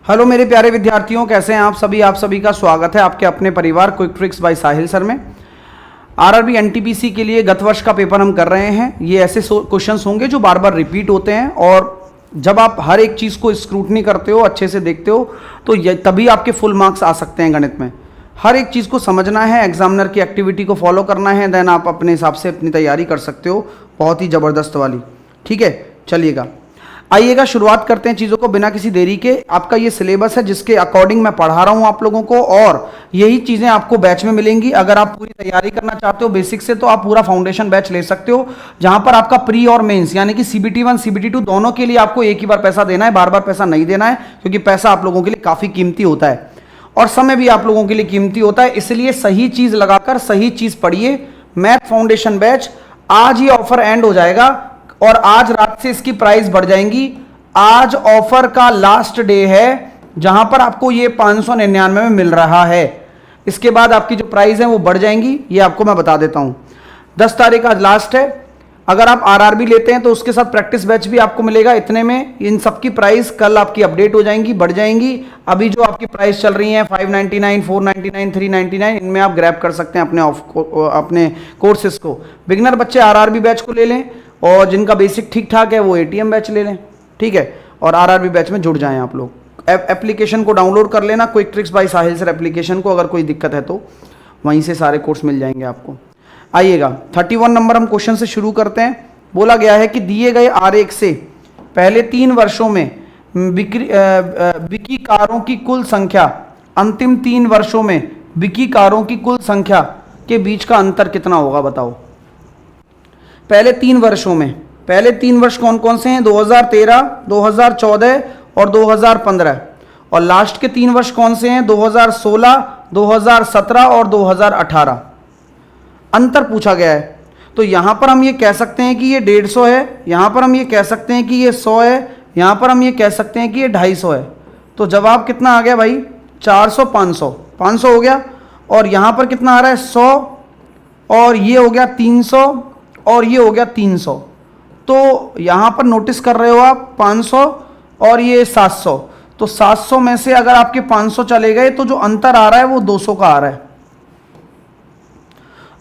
Hello मेरे प्यारे विद्यार्थियों, कैसे हैं आप सभी का स्वागत है आपके अपने परिवार क्विक ट्रिक्स बाय साहिल सर में। आरआरबी एनटीपीसी के लिए गत वर्ष का पेपर हम कर रहे हैं। ये ऐसे क्वेश्चंस होंगे जो बार बार रिपीट होते हैं, और जब आप हर एक चीज़ को स्क्रूटनी करते हो, अच्छे से देखते हो, तो तभी आपके फुल मार्क्स आ सकते हैं गणित में। हर एक चीज़ को समझना है, एग्जामिनर की एक्टिविटी को फॉलो करना है, देन आप अपने हिसाब से अपनी तैयारी कर सकते हो, बहुत ही ज़बरदस्त वाली। ठीक है, चलिएगा, आइएगा, शुरुआत करते हैं चीज़ों को बिना किसी देरी के। आपका ये सिलेबस है जिसके अकॉर्डिंग मैं पढ़ा रहा हूँ आप लोगों को, और यही चीज़ें आपको बैच में मिलेंगी। अगर आप पूरी तैयारी करना चाहते हो बेसिक से, तो आप पूरा फाउंडेशन बैच ले सकते हो, जहां पर आपका प्री और मेंस यानी कि CBT 1 CBT 2 दोनों के लिए आपको एक ही बार पैसा देना है, बार बार पैसा नहीं देना है, क्योंकि पैसा आप लोगों के लिए काफ़ी कीमती होता है और समय भी आप लोगों के लिए कीमती होता है। इसलिए सही चीज़ लगाकर सही चीज़ पढ़िए। मैथ फाउंडेशन बैच आज ही ऑफर एंड हो जाएगा और आज रात से इसकी प्राइस बढ़ जाएंगी। आज ऑफर का लास्ट डे है जहां पर आपको ये 599 में मिल रहा है। इसके बाद आपकी जो प्राइस है वो बढ़ जाएंगी, ये आपको मैं बता देता हूं। 10 तारीख आज लास्ट है। अगर आप आरआरबी लेते हैं तो उसके साथ प्रैक्टिस बैच भी आपको मिलेगा इतने में। इन सब की प्राइस कल आपकी अपडेट हो जाएंगी, बढ़ जाएंगी। अभी जो आपकी प्राइस चल रही है 599, 499, 399, इनमें आप ग्रैब कर सकते हैं अपने कोर्सेज को। बिगनर बच्चे आरआरबी बैच को ले लें, और जिनका बेसिक ठीक ठाक है वो एटीएम बैच ले लें। ठीक है, और आरआरबी बैच में जुड़ जाएं आप लोग। एप्लीकेशन को डाउनलोड कर लेना, क्विक ट्रिक्स बाय साहिल सर एप्लीकेशन को। अगर कोई दिक्कत है तो वहीं से सारे कोर्स मिल जाएंगे आपको। आइएगा, 31 नंबर हम क्वेश्चन से शुरू करते हैं। बोला गया है कि दिए गए आरेख से पहले 3 वर्षों में बिकी कारों की कुल संख्या अंतिम 3 वर्षों में बिकी कारों की कुल संख्या के बीच का अंतर कितना होगा, बताओ। पहले 3 वर्षों में, पहले 3 वर्ष कौन कौन से हैं? 2013, 2014 और 2015। और लास्ट के 3 वर्ष कौन से हैं? 2016, 2017 और 2018। अंतर पूछा गया है, तो यहां पर हम ये कह सकते हैं कि ये 150 है, यहां पर हम ये कह सकते हैं कि ये 100 है, यहां पर हम ये कह सकते हैं कि ये 250 है। तो जवाब कितना आ गया भाई? 400, 500, 500 हो गया। और यहां पर कितना आ रहा है? 100, और ये हो गया 300, और ये हो गया 300। तो यहां पर नोटिस कर रहे हो आप 500 और ये 700। तो 700 में से अगर आपके 500 चले गए तो जो अंतर आ रहा है वो 200 का आ रहा है।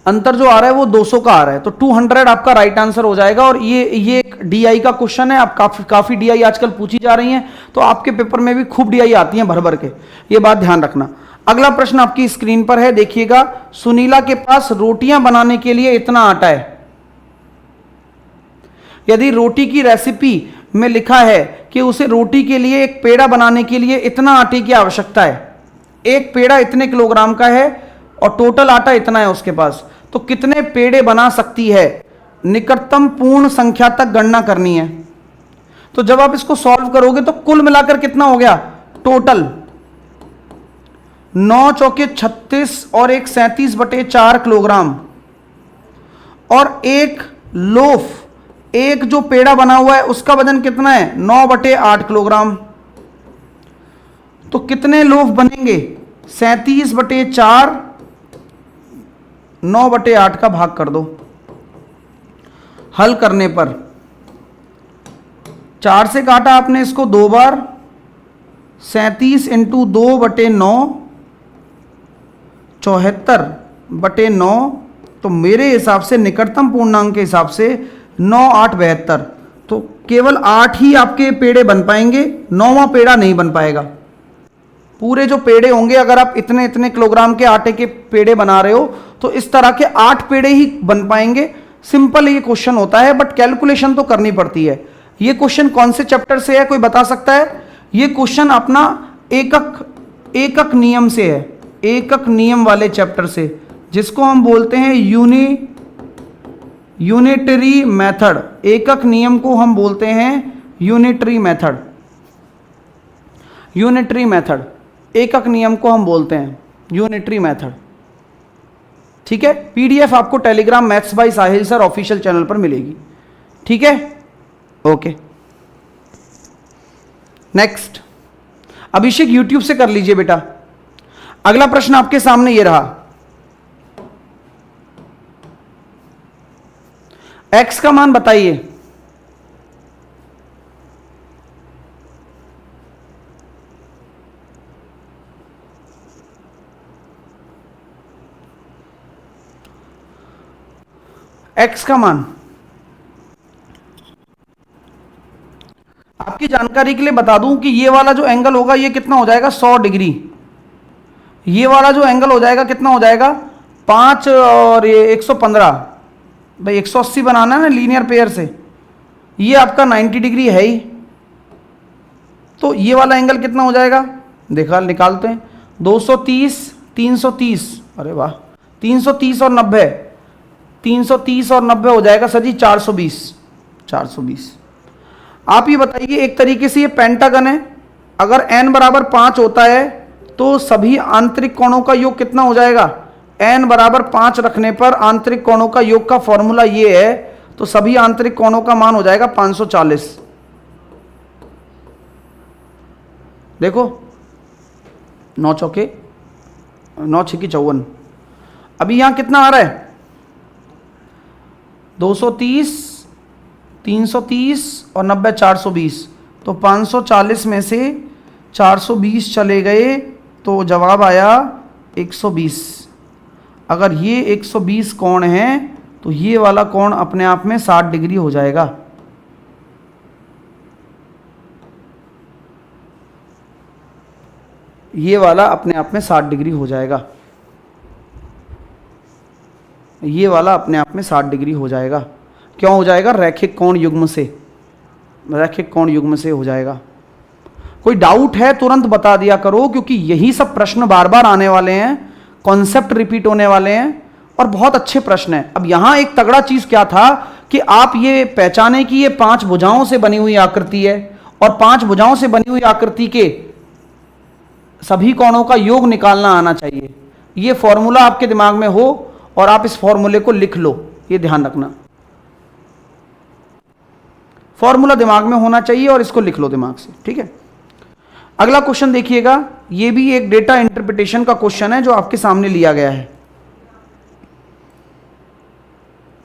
अंतर जो आ रहा है वो 200 का आ रहा है। तो 200 आपका राइट आंसर हो जाएगा। और ये एक डीआई का क्वेश्चन है। आप काफी डीआई आजकल पूछी जा रही हैं, तो आपके पेपर में भी खूब डीआई आती हैं भर भर के, ये बात ध्यान रखना। अगला प्रश्न आपकी स्क्रीन पर है, देखिएगा। सुनीला के पास रोटियां बनाने के लिए इतना आटा है। यदि रोटी की रेसिपी में लिखा है कि उसे रोटी के लिए एक पेड़ा बनाने के लिए इतना आटे की आवश्यकता है, एक पेड़ा इतने किलोग्राम का है और टोटल आटा इतना है उसके पास, तो कितने पेड़े बना सकती है? निकटतम पूर्ण संख्या तक गणना करनी है। तो जब आप इसको सॉल्व करोगे तो कुल मिलाकर कितना हो गया? टोटल 9 चौके 36 और एक 37/4 किलोग्राम। और एक लोफ, एक जो पेड़ा बना हुआ है उसका वजन कितना है? 9/8 किलोग्राम। तो कितने लोफ बनेंगे? 37/4, 9/8 का भाग कर दो। हल करने पर 4 से काटा आपने इसको 2 बार, 37 × 2/9, 74/9। तो मेरे हिसाब से निकटतम पूर्णांक के हिसाब से 9, 8, 72। तो केवल 8 ही आपके पेड़े बन पाएंगे, 9वां पेड़ा नहीं बन पाएगा। पूरे जो पेड़े होंगे, अगर आप इतने इतने किलोग्राम के आटे के पेड़े बना रहे हो, तो इस तरह के 8 पेड़े ही बन पाएंगे। सिंपल ये क्वेश्चन होता है, बट कैलकुलेशन तो करनी पड़ती है। ये क्वेश्चन कौन से चैप्टर से है, कोई बता सकता है? ये क्वेश्चन अपना एकक नियम से है, एकक नियम वाले चैप्टर से, जिसको हम बोलते हैं यूनिटरी मेथड। एकक नियम को हम बोलते हैं यूनिटरी मेथड। यूनिटरी मेथड, एकक नियम को हम बोलते हैं यूनिटरी मेथड। ठीक है, पीडीएफ आपको Telegram maths by Sahil sir official channel पर मिलेगी। ठीक है, ओके। नेक्स्ट, अभिषेक यूट्यूब से कर लीजिए बेटा। अगला प्रश्न आपके सामने ये रहा, x का मान बताइए। एक्स का मान आपकी जानकारी के लिए बता दूं कि ये वाला जो एंगल होगा ये कितना हो जाएगा, 100 डिग्री। ये वाला जो एंगल हो जाएगा कितना हो जाएगा, 5 और ये 115। भाई 180 बनाना है ना लीनियर पेयर से, ये आपका 90 डिग्री है ही, तो ये वाला एंगल कितना हो जाएगा, देखा निकालते हैं। 230, 330, अरे वाह, 330 और 90, 330 और 90 हो जाएगा सर जी 420। 420। आप ये बताइए, एक तरीके से ये पेंटागन है, अगर n बराबर 5 होता है तो सभी आंतरिक कोणों का योग कितना हो जाएगा, n बराबर 5 रखने पर आंतरिक कोणों का योग का फॉर्मूला ये है, तो सभी आंतरिक कोणों का मान हो जाएगा 540। देखो 9 चौके 9 छक्के 54। अभी यहां कितना आ रहा है, 230, 330 और 90, 420। तो 540 में से 420 चले गए तो जवाब आया 120। अगर ये 120 कोण है तो ये वाला कोण अपने आप में 60 डिग्री हो जाएगा। ये वाला अपने आप में 60 डिग्री हो जाएगा। ये वाला अपने आप में 60 डिग्री हो जाएगा। क्यों हो जाएगा, रैखिक कोण युग्म से, रैखिक कोण युग्म से हो जाएगा। कोई डाउट है तुरंत बता दिया करो, क्योंकि यही सब प्रश्न बार बार आने वाले हैं, कॉन्सेप्ट रिपीट होने वाले हैं और बहुत अच्छे प्रश्न हैं। अब यहां एक तगड़ा चीज क्या था कि आप ये पहचाने कि ये 5 भुजाओं से बनी हुई आकृति है और 5 भुजाओं से बनी हुई आकृति के सभी कोणों का योग निकालना आना चाहिए। ये फॉर्मूला आपके दिमाग में हो और आप इस फॉर्मूले को लिख लो, ये ध्यान रखना। फॉर्मूला दिमाग में होना चाहिए और इसको लिख लो दिमाग से, ठीक है। अगला क्वेश्चन देखिएगा, ये भी एक डेटा इंटरप्रिटेशन का क्वेश्चन है जो आपके सामने लिया गया है।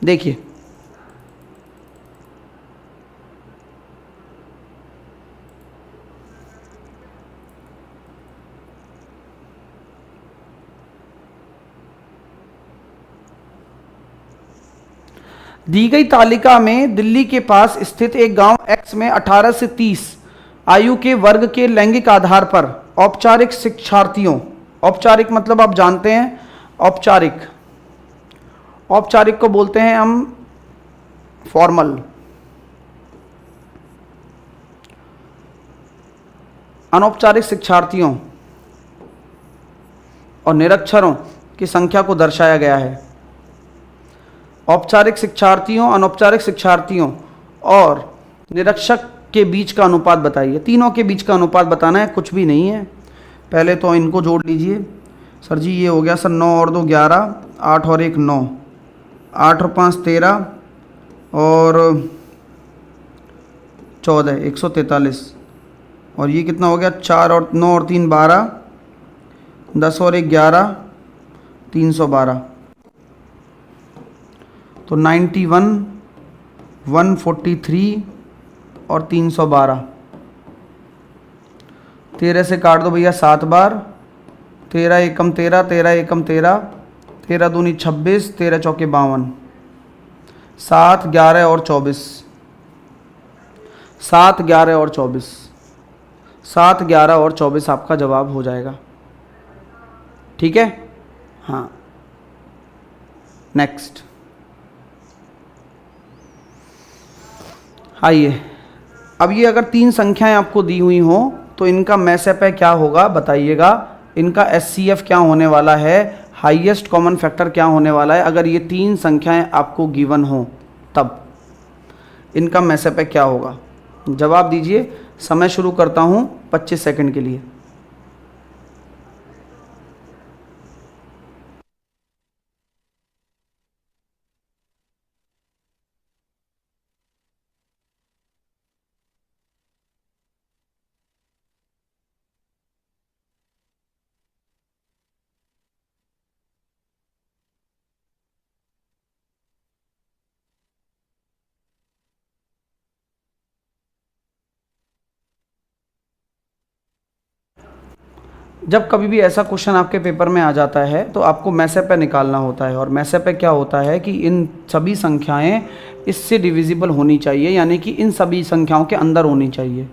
देखिए, दी गई तालिका में दिल्ली के पास स्थित एक गांव X में 18 से 30 आयु के वर्ग के लैंगिक आधार पर औपचारिक शिक्षार्थियों, औपचारिक मतलब आप जानते हैं, औपचारिक, औपचारिक को बोलते हैं हम फॉर्मल, अनौपचारिक शिक्षार्थियों और निरक्षरों की संख्या को दर्शाया गया है। औपचारिक शिक्षार्थियों, अनौपचारिक शिक्षार्थियों और निरक्षक के बीच का अनुपात बताइए। तीनों के बीच का अनुपात बताना है, कुछ भी नहीं है। पहले तो इनको जोड़ लीजिए। सर जी ये हो गया सर 9 और 2 11, 8 और 1 9, 8 और 5 13 और 14 143। और ये कितना हो गया, 4 और 9 और 3 12, 10 और 1 11, 312। तो 91, 143 और 312। 13 से काट दो भैया 7 बार, 13 एकम 13, 13 एकम 13, 13 दूनी 26, 13 चौके 52, 7 11 और 24, 7 11 और 24, 7 11 और 24 आपका जवाब हो जाएगा, ठीक है। हाँ, नेक्स्ट आइए। अब ये अगर 3 संख्याएं आपको दी हुई हों तो इनका मैसअप है क्या होगा बताइएगा। इनका एचसीएफ क्या होने वाला है, हाईएस्ट कॉमन फैक्टर क्या होने वाला है। अगर ये 3 संख्याएं आपको गिवन हों तब इनका मैसअप है क्या होगा, जवाब दीजिए। समय शुरू करता हूं 25 सेकंड के लिए। जब कभी भी ऐसा क्वेश्चन आपके पेपर में आ जाता है तो आपको मैसेपे निकालना होता है, और मैसेपे क्या होता है कि इन सभी संख्याएं इससे डिविजिबल होनी चाहिए, यानी कि इन सभी संख्याओं के अंदर होनी चाहिए।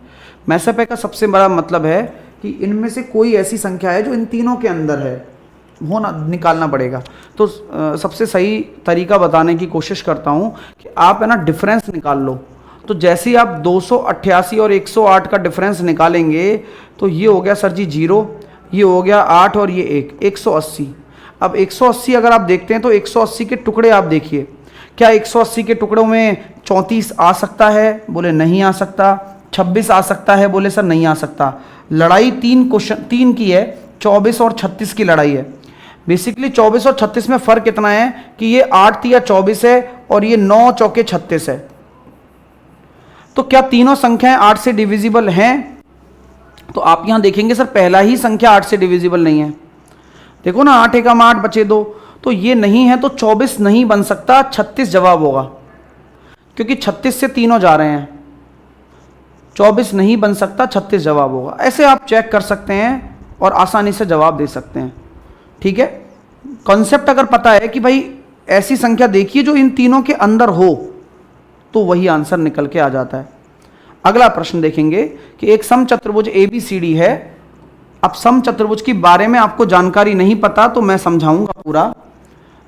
मैसेपे का सबसे बड़ा मतलब है कि इनमें से कोई ऐसी संख्या है जो इन तीनों के अंदर है, होना निकालना पड़ेगा। तो सबसे सही तरीका बताने की कोशिश करता हूँ कि आप है ना डिफरेंस निकाल लो। तो जैसे ही आप 288 और 108 का डिफरेंस निकालेंगे तो ये हो गया सर जी 0, ये हो गया 8 और ये 1, 180। अब 180 अगर आप देखते हैं तो 180 के टुकड़े आप देखिए, क्या 180 के टुकड़ों में 34 आ सकता है? बोले नहीं आ सकता। 26 आ सकता है? बोले सर नहीं आ सकता। लड़ाई तीन की है, 24 और 36 की लड़ाई है। बेसिकली 24 और 36 में फर्क इतना है कि ये 8 या 24 है और ये 9 चौके 36 है। तो क्या तीनों संख्याएं 8 से डिविजिबल हैं? तो आप यहां देखेंगे सर पहला ही संख्या 8 से डिविजिबल नहीं है। देखो ना, 8 एकम 8 बचे 2, तो ये नहीं है, तो 24 नहीं बन सकता, 36 जवाब होगा, क्योंकि 36 से तीनों जा रहे हैं। 24 नहीं बन सकता, 36 जवाब होगा। ऐसे आप चेक कर सकते हैं और आसानी से जवाब दे सकते हैं। ठीक है, कॉन्सेप्ट अगर पता है कि भाई ऐसी संख्या देखिए जो इन तीनों के अंदर हो, तो वही आंसर निकल के आ जाता है। अगला प्रश्न देखेंगे कि एक समचतुर्भुज ABCD है। अब समचतुर्भुज के बारे में आपको जानकारी नहीं पता तो मैं समझाऊंगा पूरा।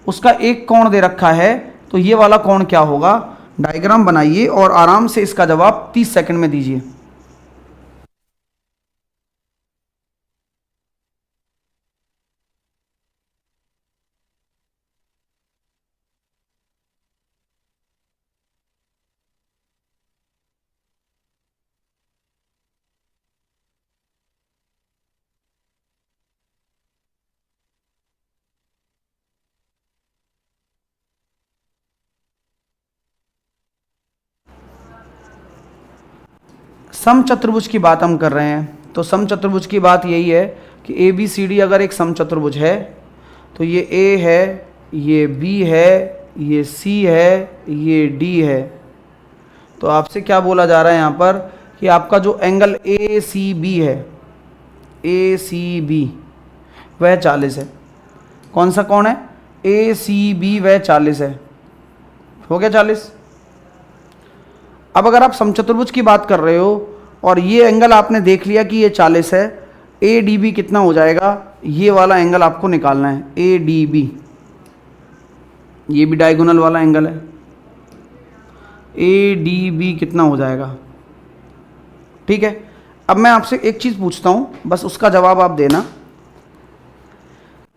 उसका एक कोण दे रखा है, तो ये वाला कोण क्या होगा? डायग्राम बनाइए और आराम से इसका जवाब 30 सेकंड में दीजिए। समचतुर्भुज की बात हम कर रहे हैं, तो समचतुर्भुज की बात यही है कि ABCD अगर एक समचतुर्भुज है तो ये A है, ये B है, ये C है, ये D है। तो आपसे क्या बोला जा रहा है यहाँ पर कि आपका जो एंगल ACB है, ACB वह 40 है। कौन सा कोण है? ACB वह 40 है। हो गया 40। अब अगर आप समचतुर्भुज की बात कर रहे हो और ये एंगल आपने देख लिया कि ये 40 है, ADB कितना हो जाएगा? ये वाला एंगल आपको निकालना है, ADB। ये भी डायगोनल वाला एंगल है। ADB कितना हो जाएगा? ठीक है, अब मैं आपसे एक चीज़ पूछता हूँ, बस उसका जवाब आप देना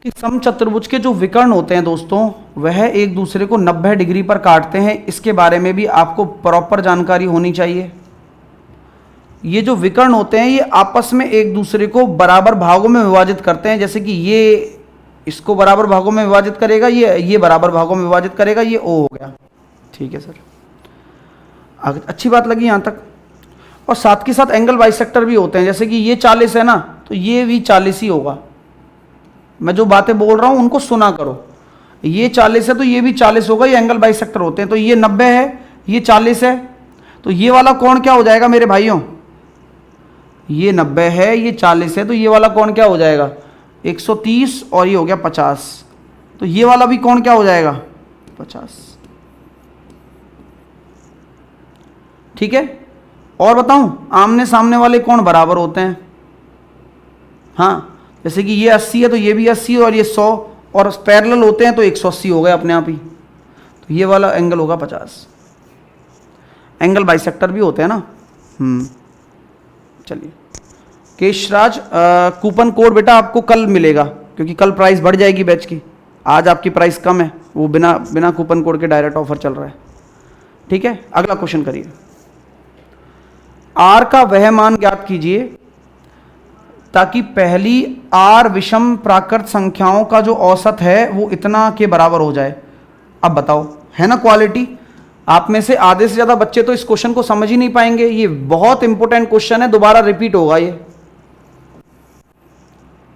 कि समचतुर्भुज के जो विकर्ण होते हैं दोस्तों, वह एक दूसरे को 90 डिग्री पर काटते हैं। इसके बारे में भी आपको प्रॉपर जानकारी होनी चाहिए। ये जो विकर्ण होते हैं ये आपस में एक दूसरे को बराबर भागों में विभाजित करते हैं। जैसे कि ये इसको बराबर भागों में विभाजित करेगा, ये बराबर भागों में विभाजित करेगा, ये O हो गया। ठीक है सर, अच्छी बात लगी यहाँ तक। और साथ के साथ एंगल बाइसेक्टर भी होते हैं, जैसे कि ये 40 है ना, तो ये भी 40 ही होगा। मैं जो बातें बोल रहा हूं उनको सुना करो। ये 40 है तो ये भी 40 होगा, ये एंगल बाइसेक्टर होते हैं। तो ये 90 है, ये 40 है, तो ये वाला कोण क्या हो जाएगा मेरे भाइयों? ये 90 है, ये 40 है, तो ये वाला कोण क्या हो जाएगा? 130, और ये हो गया 50। तो ये वाला भी कोण क्या हो जाएगा? 50। ठीक है, और बताऊं, आमने सामने वाले कोण बराबर होते हैं। हाँ, जैसे कि ये 80 है तो ये भी 80 और ये 100, और पैरेलल होते हैं तो 180 हो गए अपने आप ही। तो ये वाला एंगल होगा 50। एंगल बाइसेक्टर भी होते हैं ना। चलिए केशराज, कूपन कोड बेटा आपको कल मिलेगा, क्योंकि कल प्राइस बढ़ जाएगी बैच की। आज आपकी प्राइस कम है, वो बिना बिना कूपन कोड के डायरेक्ट ऑफर चल रहा है। ठीक है, अगला क्वेश्चन करिए। आर का वह मान ज्ञात कीजिए ताकि पहली आर विषम प्राकृत संख्याओं का जो औसत है वो इतना के बराबर हो जाए। अब बताओ, है ना क्वालिटी? आप में से आधे से ज्यादा बच्चे तो इस क्वेश्चन को समझ ही नहीं पाएंगे। ये बहुत इंपॉर्टेंट क्वेश्चन है, दोबारा रिपीट होगा ये,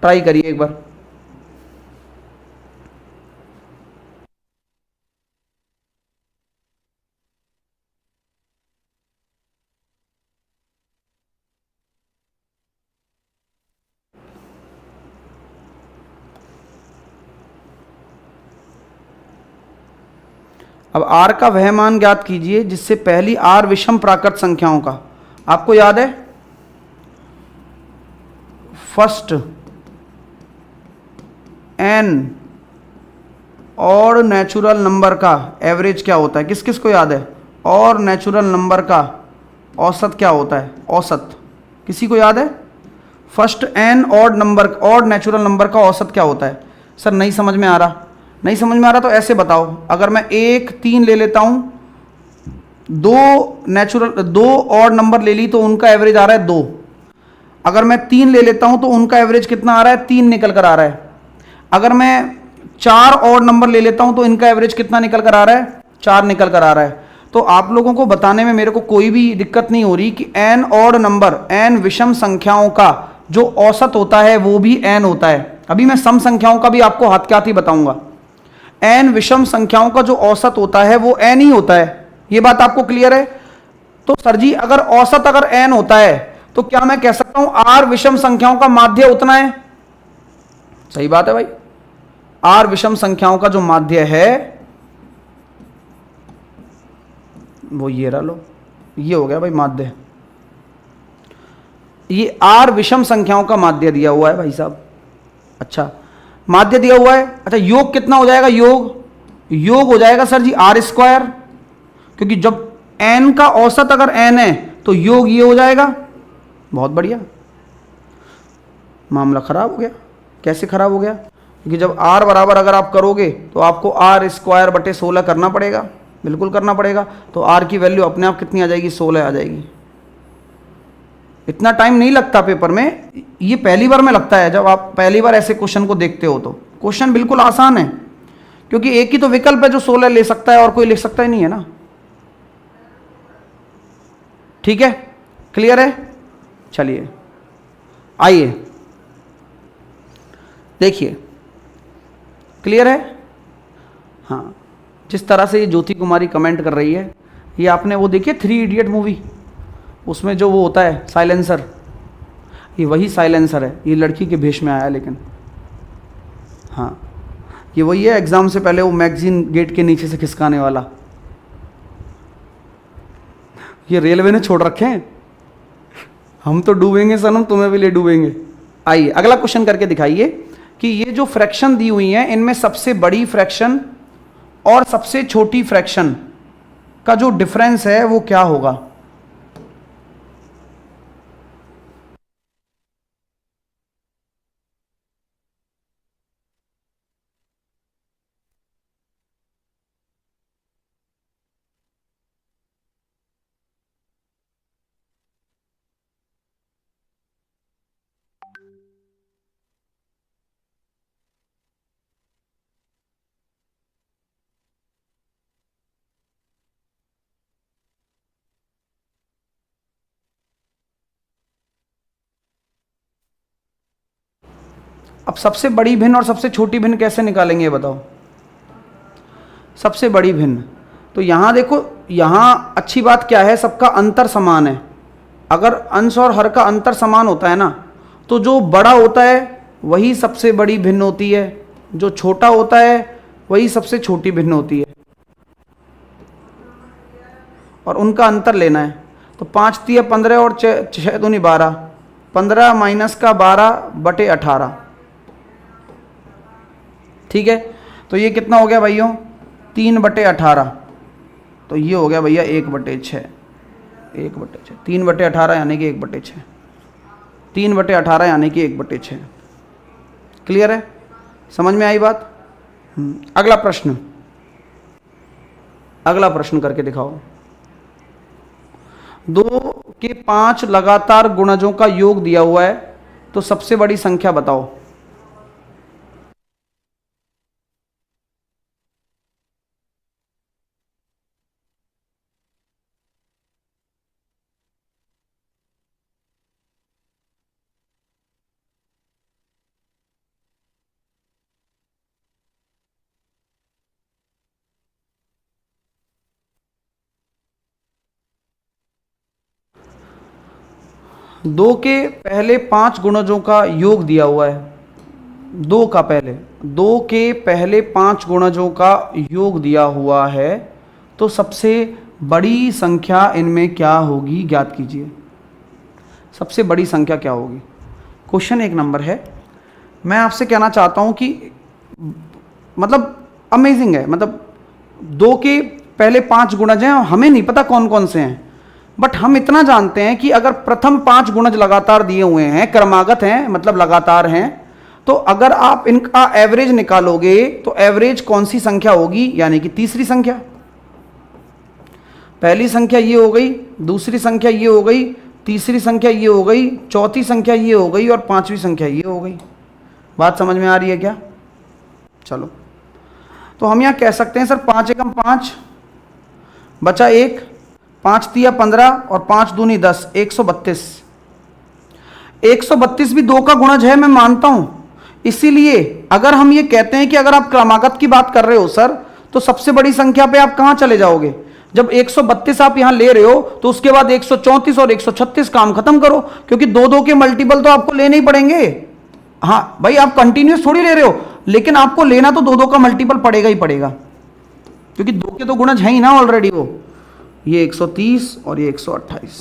ट्राई करिए एक बार। अब r का वह मान ज्ञात कीजिए जिससे पहली r विषम प्राकृत संख्याओं का, आपको याद है फर्स्ट n और नेचुरल नंबर का एवरेज क्या होता है, किस किस को याद है? और नेचुरल नंबर का औसत क्या होता है? औसत किसी को याद है? फर्स्ट n और नंबर और नेचुरल नंबर का औसत क्या होता है? सर नहीं समझ में आ रहा, नहीं समझ में आ रहा तो ऐसे बताओ, अगर मैं 1 3 ले लेता हूँ, दो और नंबर ले ली तो उनका एवरेज आ रहा है 2, अगर मैं 3 ले लेता हूँ तो उनका एवरेज कितना आ रहा है? 3 निकल कर आ रहा है। अगर मैं 4 और नंबर ले लेता हूँ तो इनका एवरेज कितना निकल कर आ रहा है? 4 निकल कर आ रहा है। तो आप लोगों को बताने में मेरे को कोई भी दिक्कत नहीं हो रही कि n और नंबर, n विषम संख्याओं का जो औसत होता है वो भी n होता है। अभी मैं सम संख्याओं का भी आपको हाथ क्या ही बताऊंगा। n विषम संख्याओं का जो औसत होता है वो n ही होता है, ये बात आपको क्लियर है? तो सर जी अगर औसत अगर n होता है तो क्या मैं कह सकता हूं r विषम संख्याओं का माध्य उतना है? सही बात है भाई, r विषम संख्याओं का जो माध्य है वो ये रहा, लो ये हो गया भाई माध्य। ये r विषम संख्याओं का माध्य दिया हुआ है भाई साहब। अच्छा माध्य दिया हुआ है, अच्छा योग कितना हो जाएगा? योग हो जाएगा सर जी r², क्योंकि जब n का औसत अगर n है तो योग ये हो जाएगा। बहुत बढ़िया, मामला खराब हो गया। कैसे खराब हो गया? क्योंकि जब r बराबर अगर आप करोगे तो आपको r²/16 करना पड़ेगा, बिल्कुल करना पड़ेगा। तो r की वैल्यू अपने आप कितनी आ जाएगी? 16 आ जाएगी। इतना टाइम नहीं लगता पेपर में, ये पहली बार में लगता है जब आप पहली बार ऐसे क्वेश्चन को देखते हो। तो क्वेश्चन बिल्कुल आसान है, क्योंकि एक ही तो विकल्प है जो 16 ले सकता है और कोई ले सकता ही नहीं है ना। ठीक है, क्लियर है? चलिए आइए देखिए, क्लियर है? हाँ, जिस तरह से ये ज्योति कुमारी कमेंट कर रही है, ये आपने वो देखिए 3 इडियट मूवी, उसमें जो वो होता है साइलेंसर, ये वही साइलेंसर है, ये लड़की के भेष में आया लेकिन। हाँ ये वही है, एग्ज़ाम से पहले वो मैगजीन गेट के नीचे से खिसकाने वाला। ये रेलवे ने छोड़ रखे हैं, हम तो डूबेंगे सनम, तुम्हें भी ले डूबेंगे। आइए अगला क्वेश्चन करके दिखाइए कि ये जो फ्रैक्शन दी हुई हैं इनमें सबसे बड़ी फ्रैक्शन और सबसे छोटी फ्रैक्शन का जो डिफरेंस है वो क्या होगा? अब सबसे बड़ी भिन्न और सबसे छोटी भिन्न कैसे निकालेंगे ये बताओ? सबसे बड़ी भिन्न, तो यहाँ देखो, यहाँ अच्छी बात क्या है, सबका अंतर समान है। अगर अंश और हर का अंतर समान होता है ना, तो जो बड़ा होता है वही सबसे बड़ी भिन्न होती है, जो छोटा होता है वही सबसे छोटी भिन्न होती है, और उनका अंतर लेना है। तो 5 × 15 और 6 दूनी 12, 15 माइनस का 12/18, ठीक है। तो ये कितना हो गया भाइयों? 3/18। तो ये हो गया भैया 1/6, 1/6, 3/18 यानी कि 1/6, 3/18 यानी कि 1/6। क्लियर है? समझ में आई बात? अगला प्रश्न, अगला प्रश्न करके दिखाओ। 2 के 5 लगातार गुणजों का योग दिया हुआ है, तो सबसे बड़ी संख्या बताओ। दो के पहले 5 गुणजों का योग दिया हुआ है, दो के पहले 5 गुणजों का योग दिया हुआ है, तो सबसे बड़ी संख्या इनमें क्या होगी, ज्ञात कीजिए। सबसे बड़ी संख्या क्या होगी? क्वेश्चन 1 नंबर है। मैं आपसे कहना चाहता हूं कि मतलब अमेजिंग है, मतलब 2 के पहले 5 गुणज हैं और हमें नहीं पता कौन कौन से हैं, बट हम इतना जानते हैं कि अगर प्रथम 5 गुणज लगातार दिए हुए हैं, क्रमागत हैं, मतलब लगातार हैं, तो अगर आप इनका एवरेज निकालोगे तो एवरेज कौन सी संख्या होगी, यानी कि तीसरी संख्या। पहली संख्या ये हो गई, दूसरी संख्या ये हो गई, तीसरी संख्या ये हो गई, चौथी संख्या ये हो गई और पांचवी संख्या ये हो गई। बात समझ में आ रही है क्या? चलो, तो हम यहां कह सकते हैं सर 5 एकम 5 बचा 1, 5 तिया 15 और 5 दूनी 10, 132। 132 भी 2 का गुणज है, मैं मानता हूं। इसीलिए अगर हम ये कहते हैं कि अगर आप क्रमागत की बात कर रहे हो सर, तो सबसे बड़ी संख्या पे आप कहां चले जाओगे? जब 132 आप यहां ले रहे हो तो उसके बाद 134 और 136, काम खत्म करो, क्योंकि 2-2 के मल्टीपल तो आपको लेने ही पड़ेंगे। हाँ भाई, आप कंटिन्यूस थोड़ी ले रहे हो, लेकिन आपको लेना तो 2-2 का मल्टीपल पड़ेगा ही पड़ेगा, क्योंकि 2 के तो गुणज है ही ना ऑलरेडी। वो ये 130 और ये 128।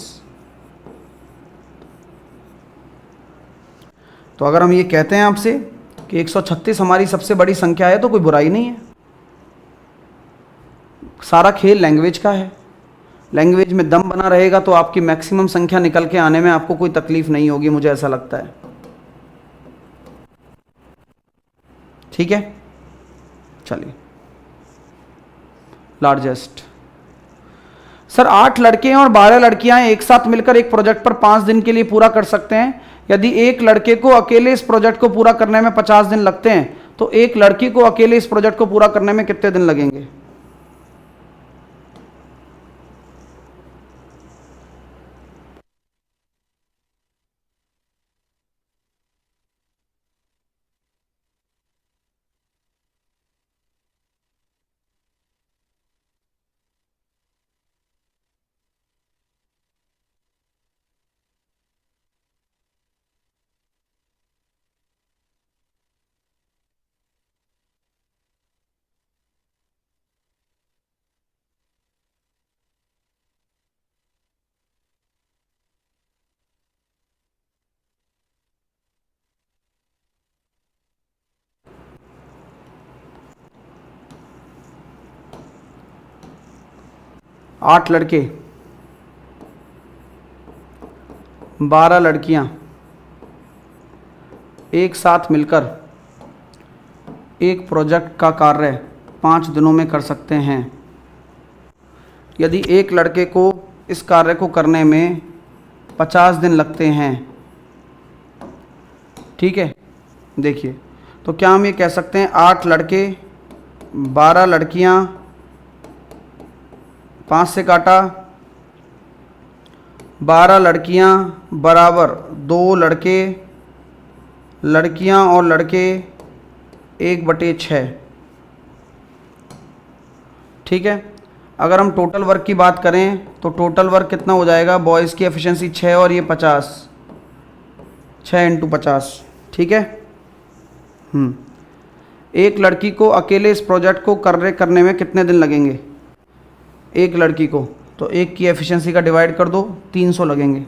तो अगर हम ये कहते हैं आपसे कि 136 हमारी सबसे बड़ी संख्या है, तो कोई बुराई नहीं है। सारा खेल लैंग्वेज का है। लैंग्वेज में दम बना रहेगा तो आपकी मैक्सिमम संख्या निकल के आने में आपको कोई तकलीफ नहीं होगी, मुझे ऐसा लगता है। ठीक है, चलिए। लार्जेस्ट सर 8 लड़के और 12 लड़कियां एक साथ मिलकर एक प्रोजेक्ट पर 5 दिन के लिए पूरा कर सकते हैं। यदि एक लड़के को अकेले इस प्रोजेक्ट को पूरा करने में 50 दिन लगते हैं, तो एक लड़की को अकेले इस प्रोजेक्ट को पूरा करने में कितने दिन लगेंगे? आठ लड़के, 12 लड़कियां एक साथ मिलकर एक प्रोजेक्ट का कार्य 5 दिनों में कर सकते हैं। यदि एक लड़के को इस कार्य को करने में 50 दिन लगते हैं, ठीक है, देखिए, तो क्या हम ये कह सकते हैं 8 लड़के 12 लड़कियां, 5 से काटा, 12 लड़कियां बराबर 2 लड़के, लड़कियां और लड़के 1/6। ठीक है, अगर हम टोटल वर्क की बात करें तो टोटल वर्क कितना हो जाएगा? बॉयज़ की एफिशिएंसी 6 और ये 50, 6 × 50। ठीक है। एक लड़की को अकेले इस प्रोजेक्ट को करने में कितने दिन लगेंगे? एक लड़की को, तो एक की एफिशिएंसी का डिवाइड कर दो, 300 लगेंगे,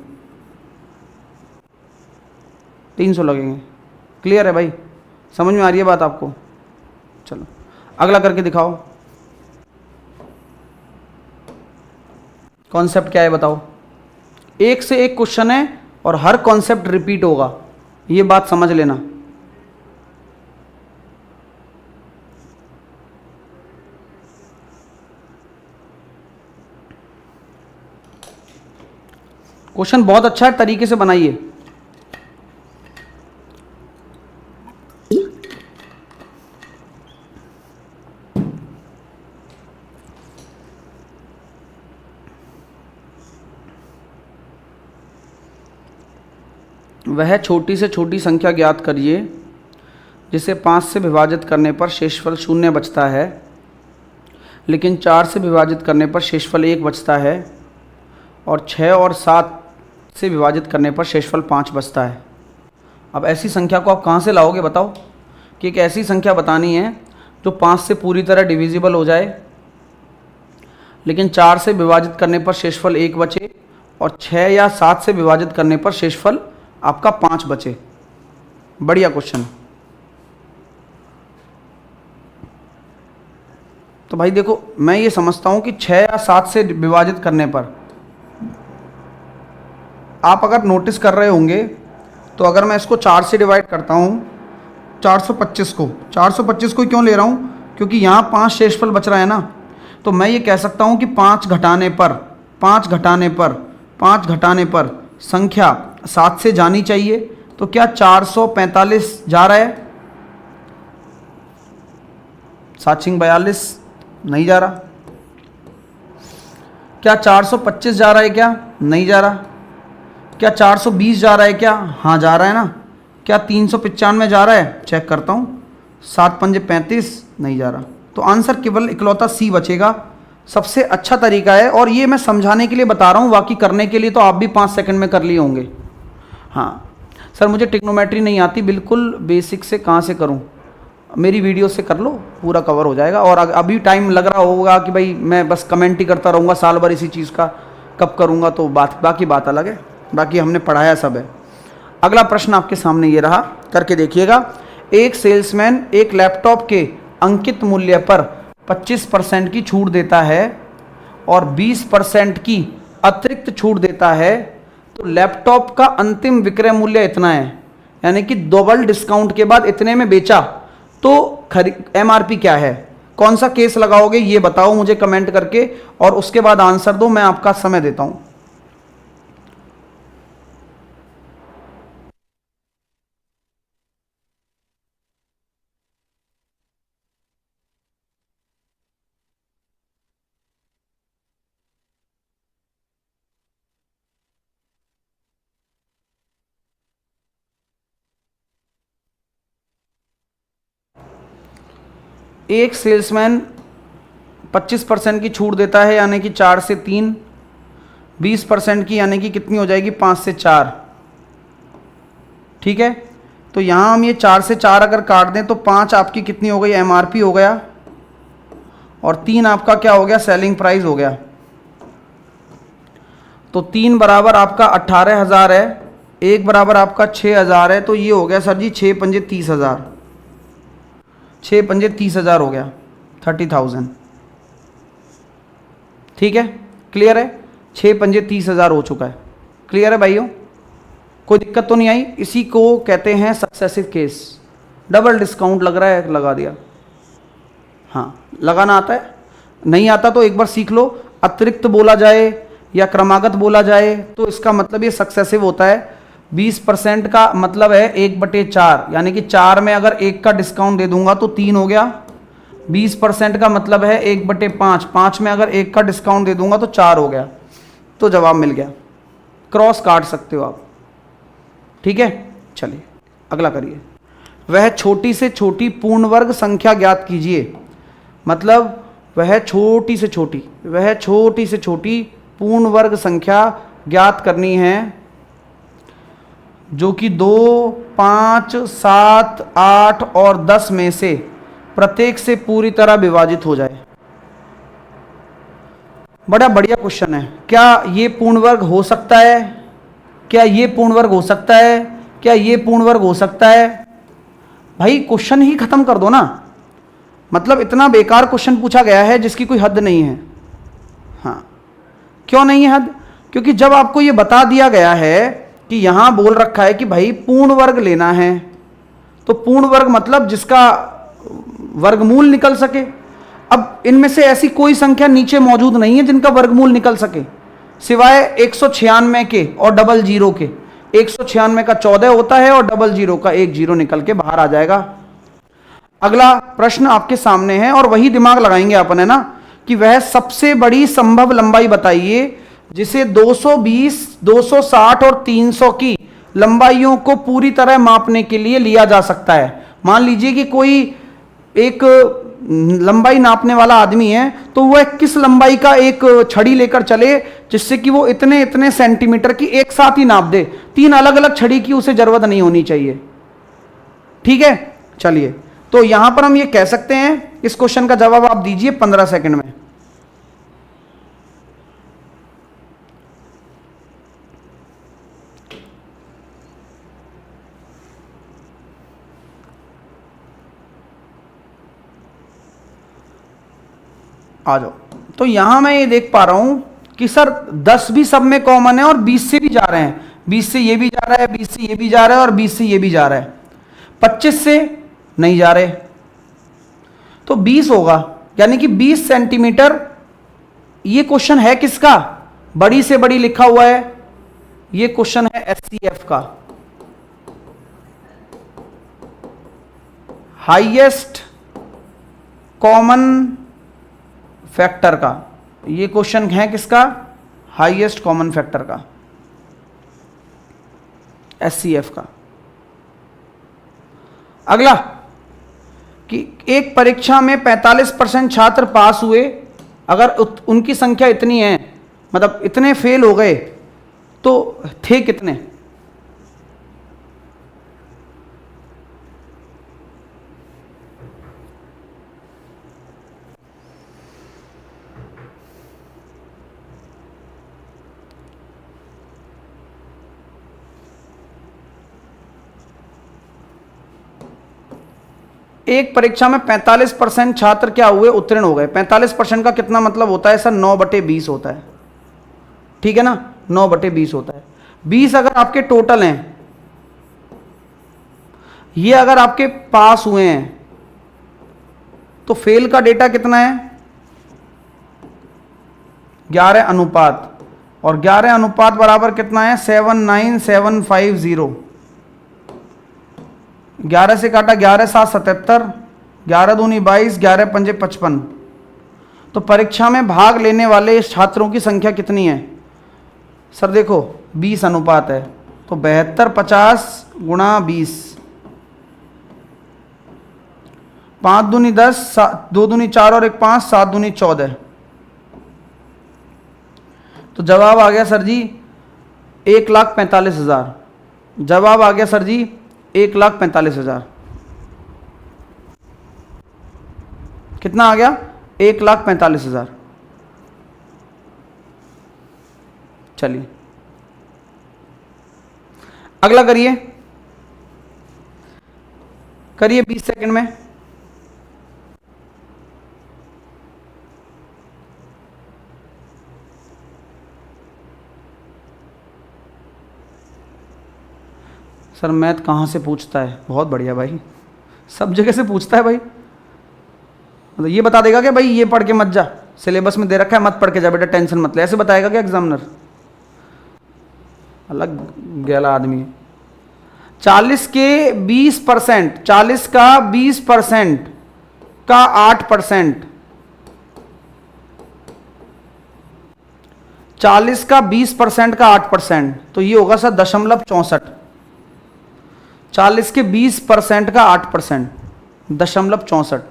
300 लगेंगे। क्लियर है भाई? समझ में आ रही है बात आपको? चलो अगला करके दिखाओ। कॉन्सेप्ट क्या है बताओ? एक से एक क्वेश्चन है और हर कॉन्सेप्ट रिपीट होगा, ये बात समझ लेना। क्वेश्चन बहुत अच्छा है, तरीके से बनाइए। वह छोटी से छोटी संख्या ज्ञात करिए जिसे 5 से विभाजित करने पर शेषफल 0 बचता है, लेकिन 4 से विभाजित करने पर शेषफल 1 बचता है और 6 और 7 से विभाजित करने पर शेषफल 5 बचता है। अब ऐसी संख्या को आप कहाँ से लाओगे बताओ? कि एक ऐसी संख्या बतानी है जो 5 से पूरी तरह डिविजिबल हो जाए, लेकिन 4 से विभाजित करने पर शेषफल 1 बचे और 6 या 7 से विभाजित करने पर शेषफल आपका 5 बचे। बढ़िया क्वेश्चन। तो भाई देखो, मैं ये समझता हूं कि 6 या 7 से विभाजित करने पर, आप अगर नोटिस कर रहे होंगे तो अगर मैं इसको 4 से डिवाइड करता हूं, 425 को क्यों ले रहा हूं, क्योंकि यहां 5 शेषफल बच रहा है ना। तो मैं ये कह सकता हूं कि 5 घटाने पर संख्या 7 से जानी चाहिए। तो क्या 445 जा रहा है? 7×42 नहीं जा रहा। क्या 425 जा रहा है? क्या नहीं जा रहा। क्या 420 जा रहा है? क्या हाँ जा रहा है ना। क्या 395 जा रहा है? चेक करता हूं। 7×5 नहीं जा रहा। तो आंसर केवल इकलौता सी बचेगा। सबसे अच्छा तरीका है, और ये मैं समझाने के लिए बता रहा हूँ, बाकी करने के लिए तो आप भी 5 सेकंड में कर लिए होंगे। हाँ सर, मुझे ट्रिग्नोमेट्री नहीं आती, बिल्कुल बेसिक से कहाँ से करूँ? मेरी वीडियो से कर लो, पूरा कवर हो जाएगा। और अभी टाइम लग रहा होगा कि भाई मैं बस कमेंट ही करता रहूँगा साल भर इसी चीज़ का, कब करूँगा, तो बाकी बात अलग है। बाकी हमने पढ़ाया सब है। अगला प्रश्न आपके सामने ये रहा, करके देखिएगा। एक सेल्समैन एक लैपटॉप के अंकित मूल्य पर 25% की छूट देता है और 20% की अतिरिक्त छूट देता है, तो लैपटॉप का अंतिम विक्रय मूल्य इतना है, यानी कि डबल डिस्काउंट के बाद इतने में बेचा, तो MRP क्या है? कौन सा केस लगाओगे ये बताओ मुझे कमेंट करके, और उसके बाद आंसर दो। मैं आपका समय देता हूं। एक सेल्समैन 25% की छूट देता है, यानी कि 4 से 3, 20% की यानी कि कितनी हो जाएगी? 5 से 4। ठीक है, तो यहां हम ये 4 से 4 अगर काट दें तो 5 आपकी कितनी हो गई? MRP हो गया, और 3 आपका क्या हो गया? सेलिंग प्राइस हो गया। तो 3 बराबर आपका 18,000 है, 1 बराबर आपका 6,000 है, तो ये हो गया सर जी 6×5 30,000। 6×5 30,000 हो गया, 30,000। ठीक है, क्लियर है? 6×5 30,000 हो चुका है। क्लियर है भाइयों? कोई दिक्कत तो नहीं आई? इसी को कहते हैं सक्सेसिव केस। डबल डिस्काउंट लग रहा है, लगा दिया। हाँ, लगाना आता है? नहीं आता तो एक बार सीख लो। अतिरिक्त बोला जाए या क्रमागत बोला जाए तो इसका मतलब ये सक्सेसिव होता है। 20% का मतलब है 1/4, यानी कि 4 में अगर 1 का डिस्काउंट दे दूंगा तो 3 हो गया। 20% का मतलब है 1/5, 5 में अगर 1 का डिस्काउंट दे दूंगा तो 4 हो गया। तो जवाब मिल गया। क्रॉस काट सकते हो आप। ठीक है, चलिए अगला करिए। वह छोटी से छोटी पूर्ण वर्ग संख्या ज्ञात कीजिए। मतलब वह छोटी से छोटी पूर्ण वर्ग संख्या ज्ञात करनी है जो कि 2, 5, 7, 8 और 10 में से प्रत्येक से पूरी तरह विभाजित हो जाए। बड़ा बढ़िया क्वेश्चन है। क्या ये पूर्ण वर्ग हो सकता है? क्या ये पूर्ण वर्ग हो सकता है? क्या ये पूर्ण वर्ग हो सकता है? भाई क्वेश्चन ही खत्म कर दो ना। मतलब इतना बेकार क्वेश्चन पूछा गया है जिसकी कोई हद नहीं है। हाँ, क्यों नहीं है हद? क्योंकि जब आपको ये बता दिया गया है कि यहां बोल रखा है कि भाई पूर्ण वर्ग लेना है, तो पूर्ण वर्ग मतलब जिसका वर्गमूल निकल सके। अब इनमें से ऐसी कोई संख्या नीचे मौजूद नहीं है जिनका वर्गमूल निकल सके, सिवाय 196 के और 00 के। 196 का 14 होता है और 00 का 1 0 निकल के बाहर आ जाएगा। अगला प्रश्न आपके सामने है और वही दिमाग लगाएंगे अपन, है ना, कि वह सबसे बड़ी संभव लंबाई बताइए जिसे 220, 260 और 300 की लंबाइयों को पूरी तरह मापने के लिए लिया जा सकता है। मान लीजिए कि कोई एक लंबाई नापने वाला आदमी है, तो वह किस लंबाई का एक छड़ी लेकर चले जिससे कि वो इतने इतने सेंटीमीटर की एक साथ ही नाप दे। 3 अलग अलग छड़ी की उसे जरूरत नहीं होनी चाहिए। ठीक है, चलिए तो यहां पर हम ये कह सकते हैं, इस क्वेश्चन का जवाब आप दीजिए 15 सेकंड में। आ जाओ। तो यहां मैं ये देख पा रहा हूं कि सर 10 भी सब में कॉमन है और 20 से भी जा रहे हैं, 20 से ये भी जा रहा है, 20 से ये भी जा रहा है और 20 से ये भी जा रहा है, 25 से नहीं जा रहे, तो 20 होगा, यानी कि 20 सेंटीमीटर। ये क्वेश्चन है किसका? बड़ी से बड़ी लिखा हुआ है, ये क्वेश्चन है एचसीएफ का, हाईएस्ट कॉमन फैक्टर का। ये क्वेश्चन है किसका? हाईएस्ट कॉमन फैक्टर का, एचसीएफ का। अगला कि एक परीक्षा में 45% छात्र पास हुए, अगर उनकी संख्या इतनी है, मतलब इतने फेल हो गए, तो थे कितने? एक परीक्षा में 45% छात्र क्या हुए? उत्तीर्ण हो गए। 45% का कितना मतलब होता है सर? 9/20 होता है, ठीक है ना, 9/20 होता है। 20 अगर आपके टोटल हैं, ये अगर आपके पास हुए हैं, तो फेल का डेटा कितना है? 11 अनुपात, और 11 अनुपात बराबर कितना है? 79750। 11 से काटा 11 7 77, 11 दूनी 22, 11 पंजे 55। तो परीक्षा में भाग लेने वाले छात्रों की संख्या कितनी है? सर देखो 20 अनुपात है, तो 72 50 गुणा 20, 5 दूनी 10, 2 दूनी 4 और 1 5, 7 दूनी 14। तो जवाब आ गया सर जी 1,45,000। जवाब आ गया सर जी 1,45,000। कितना आ गया? 1,45,000। चलिए अगला करिए, करिए 20 सेकंड में। सर मैथ कहाँ से पूछता है? बहुत बढ़िया भाई, सब जगह से पूछता है भाई। मतलब ये बता देगा कि भाई ये पढ़ के मत जा, सिलेबस में दे रखा है मत पढ़ के जा बेटा, टेंशन मत ले, ऐसे बताएगा क्या एग्जामिनर? अलग गैला आदमी है। 40 के 20%, 40 का 20% का 8%, 40 का 20% का 8%, तो ये होगा सर 0.64। 40 के 20% का 8%, 0.64।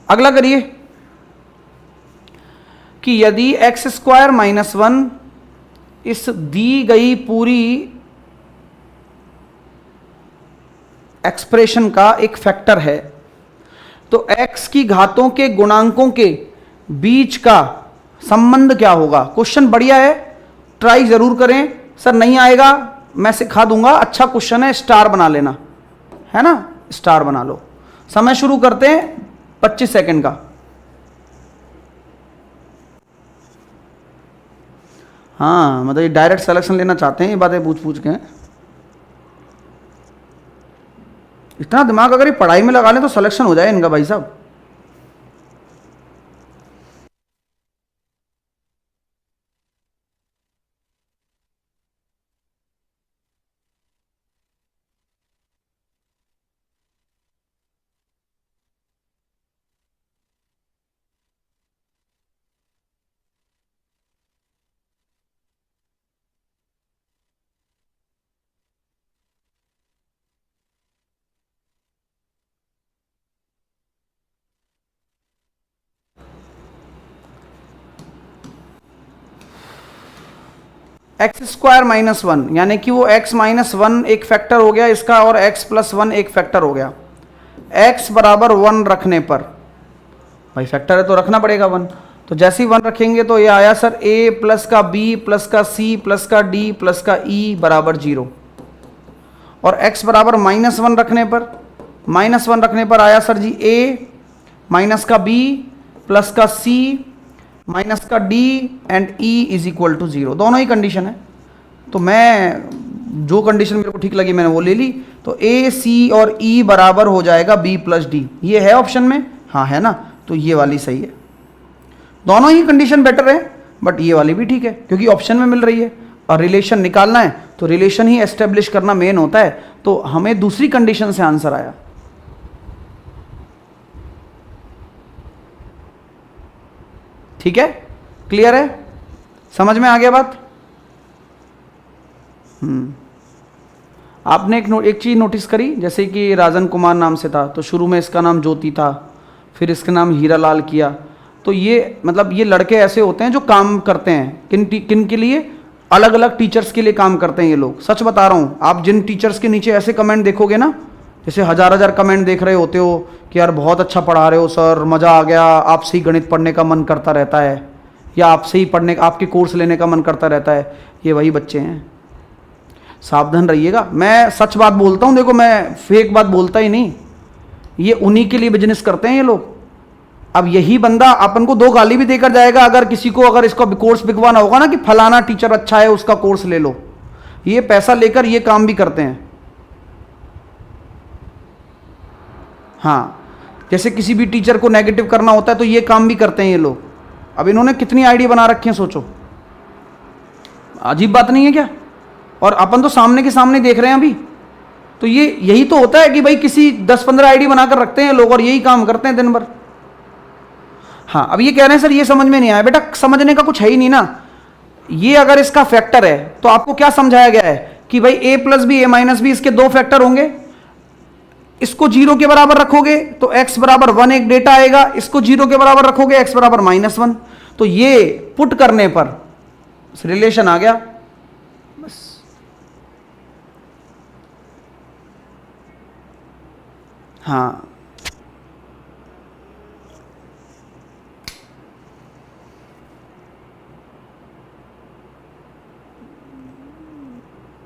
अगला करिए कि यदि x² - 1 इस दी गई पूरी एक्सप्रेशन का एक फैक्टर है, तो x की घातों के गुणांकों के बीच का संबंध क्या होगा? क्वेश्चन बढ़िया है, ट्राई जरूर करें। सर नहीं आएगा मैं सिखा दूंगा, अच्छा क्वेश्चन है, स्टार बना लेना, है ना, स्टार बना लो। समय शुरू करते हैं 25 सेकंड का। हाँ मतलब ये डायरेक्ट सिलेक्शन लेना चाहते हैं, ये बातें पूछ पूछ के। इतना दिमाग अगर ये पढ़ाई में लगा लें तो सिलेक्शन हो जाए इनका भाई साहब। x² - 1 यानी कि वो x - 1 एक फैक्टर हो गया इसका, और x + 1 एक फैक्टर हो गया। x बराबर 1 रखने पर, भाई फैक्टर है तो रखना पड़ेगा 1, तो जैसे ही 1 रखेंगे तो ये आया सर a + का b + का c + का d + का e बराबर 0। और x बराबर -1 रखने पर -1 रखने पर आया सर जी ए, माइनस का बी, प्लस का सी, माइनस का D and E is equal to 0। दोनों ही कंडीशन है, तो मैं जो कंडीशन मेरे को ठीक लगी मैंने वो ले ली। तो ए, सी और ई बराबर हो जाएगा बी प्लस डी। ये है ऑप्शन में, हाँ है ना, तो ये वाली सही है। दोनों ही कंडीशन बेटर है, बट ये वाली भी ठीक है क्योंकि ऑप्शन में मिल रही है। और रिलेशन निकालना है तो रिलेशन ही एस्टेब्लिश करना मेन होता है, तो हमें दूसरी कंडीशन से आंसर आया। ठीक है, क्लियर है, समझ में आ गया बात? आपने एक चीज नोटिस करी, जैसे कि राजन कुमार नाम से था तो शुरू में इसका नाम ज्योति था, फिर इसका नाम हीरालाल किया। तो ये मतलब ये लड़के ऐसे होते हैं जो काम करते हैं किन के लिए, अलग अलग टीचर्स के लिए काम करते हैं ये लोग। सच बता रहा हूँ, आप जिन टीचर्स के नीचे ऐसे कमेंट देखोगे ना, जैसे हजार कमेंट देख रहे होते हो कि यार बहुत अच्छा पढ़ा रहे हो सर, मज़ा आ गया, आपसे ही गणित पढ़ने का मन करता रहता है, या आपसे ही पढ़ने आपके कोर्स लेने का मन करता रहता है, ये वही बच्चे हैं। सावधान रहिएगा, मैं सच बात बोलता हूँ, देखो मैं फेक बात बोलता ही नहीं। ये उन्हीं के लिए बिजनेस करते हैं ये लोग। अब यही बंदा अपन को 2 गाली भी देकर जाएगा अगर किसी को, अगर इसका कोर्स बिकवाना होगा ना कि फलाना टीचर अच्छा है उसका कोर्स ले लो, ये पैसा लेकर ये काम भी करते हैं। हाँ, जैसे किसी भी टीचर को नेगेटिव करना होता है तो ये काम भी करते हैं ये लोग। अब इन्होंने कितनी आईडी बना रखी है सोचो, अजीब बात नहीं है क्या? और अपन तो सामने के सामने देख रहे हैं अभी। तो ये यही तो होता है कि भाई किसी 10-15 आईडी बनाकर रखते हैं लोग और यही काम करते हैं दिन भर। हाँ, अब ये कह रहे हैं सर ये समझ में नहीं आया। बेटा समझने का कुछ है ही नहीं ना। ये अगर इसका फैक्टर है तो आपको क्या समझाया गया है कि भाई a plus B, a minus B, इसके 2 फैक्टर होंगे। इसको 0 के बराबर रखोगे तो x बराबर 1 एक डेटा आएगा, इसको 0 के बराबर रखोगे x बराबर -1। तो ये पुट करने पर रिलेशन आ गया बस। हाँ,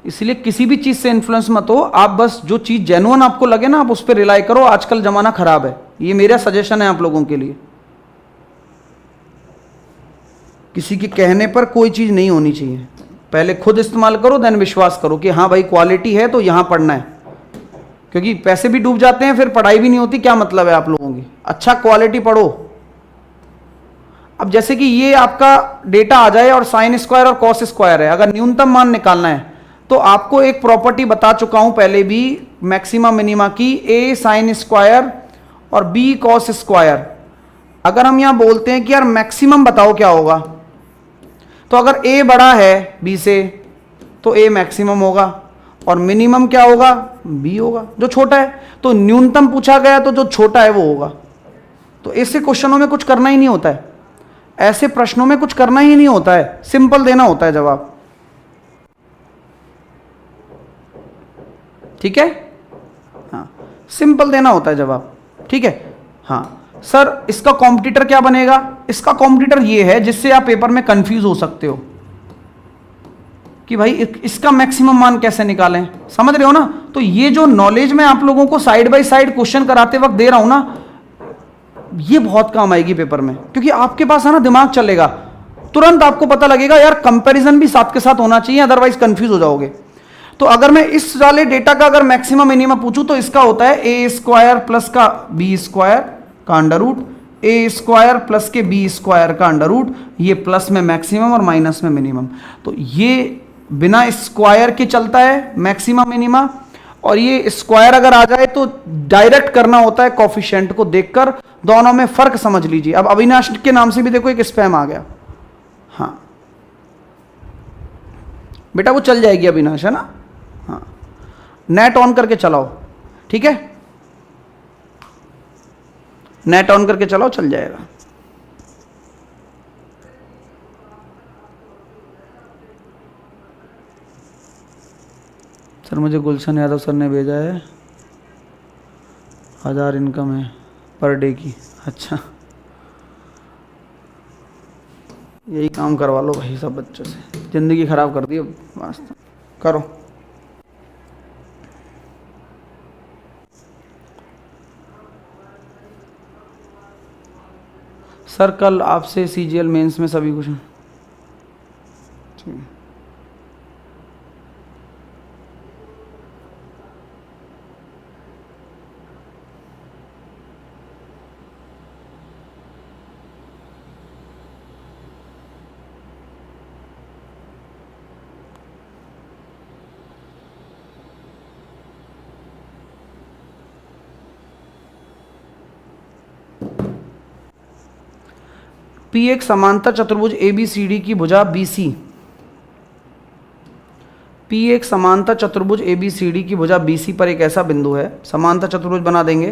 इसलिए किसी भी चीज से इन्फ्लुएंस मत हो आप, बस जो चीज जेन्युइन आपको लगे ना आप उस पर रिलाई करो। आजकल जमाना खराब है, ये मेरा सजेशन है आप लोगों के लिए। किसी के कहने पर कोई चीज नहीं होनी चाहिए, पहले खुद इस्तेमाल करो देन विश्वास करो कि हाँ भाई क्वालिटी है तो यहां पढ़ना है, क्योंकि पैसे भी डूब जाते हैं फिर पढ़ाई भी नहीं होती। क्या मतलब है आप लोगों की? अच्छा क्वालिटी पढ़ो। अब जैसे कि ये आपका डेटा आ जाए और साइन स्क्वायर और कॉस स्क्वायर है, अगर न्यूनतम मान निकालना है तो आपको एक प्रॉपर्टी बता चुका हूं पहले भी मैक्सिमा मिनिमा की, a साइन स्क्वायर और b कॉस स्क्वायर। अगर हम यहां बोलते हैं कि यार मैक्सिमम बताओ क्या होगा, तो अगर a बड़ा है b से तो a मैक्सिमम होगा और मिनिमम क्या होगा, b होगा जो छोटा है। तो न्यूनतम पूछा गया तो जो छोटा है वो होगा। तो ऐसे क्वेश्चनों में कुछ करना ही नहीं होता है, ऐसे प्रश्नों में कुछ करना ही नहीं होता है, सिंपल देना होता है जवाब। ठीक है, हाँ सिंपल देना होता है जवाब। ठीक है, हाँ सर इसका कॉम्पिटिटर क्या बनेगा? इसका कॉम्पिटिटर ये है जिससे आप पेपर में कंफ्यूज हो सकते हो कि भाई इसका मैक्सिमम मान कैसे निकालें। समझ रहे हो ना? तो ये जो नॉलेज मैं आप लोगों को साइड बाय साइड क्वेश्चन कराते वक्त दे रहा हूं ना, ये बहुत काम आएगी पेपर में, क्योंकि आपके पास है ना दिमाग चलेगा, तुरंत आपको पता लगेगा यार कंपैरिजन भी साथ के साथ होना चाहिए, अदरवाइज कंफ्यूज हो जाओगे। तो अगर मैं इस वाले डेटा का अगर मैक्सिमम मिनिमम पूछूं तो इसका होता है a स्क्वायर प्लस का b स्क्वायर का under root, a square plus के b स्क्वायर का अंडर रूट, ये प्लस में मैक्सिमम और माइनस में मिनिमम। तो ये बिना स्क्वायर के चलता है मैक्सिमम मिनिमा, और ये स्क्वायर अगर आ जाए तो डायरेक्ट करना होता है कोफिशिएंट को देखकर। दोनों में फर्क समझ लीजिए। अब अविनाश के नाम से भी देखो एक स्पैम आ गया। हाँ बेटा वो चल जाएगी अविनाश, है ना? हाँ, नेट ऑन करके चलाओ, ठीक है? नेट ऑन करके चलाओ, चल जाएगा। सर मुझे गुलशन यादव सर ने भेजा है, 1000 इनकम है पर डे की। अच्छा, यही काम करवा लो भाई सब बच्चों से, ज़िंदगी ख़राब कर दी वास्तव। करो। सर कल आपसे सीजीएल मेंस में सभी कुछ ठीक। पी एक समांतर चतुर्भुज ए बी सी डी की भुजा बी सी। पी एक समांतर चतुर्भुज ए बी सी डी की भुजा बी सी पर एक ऐसा बिंदु है, समांतर चतुर्भुज बना देंगे।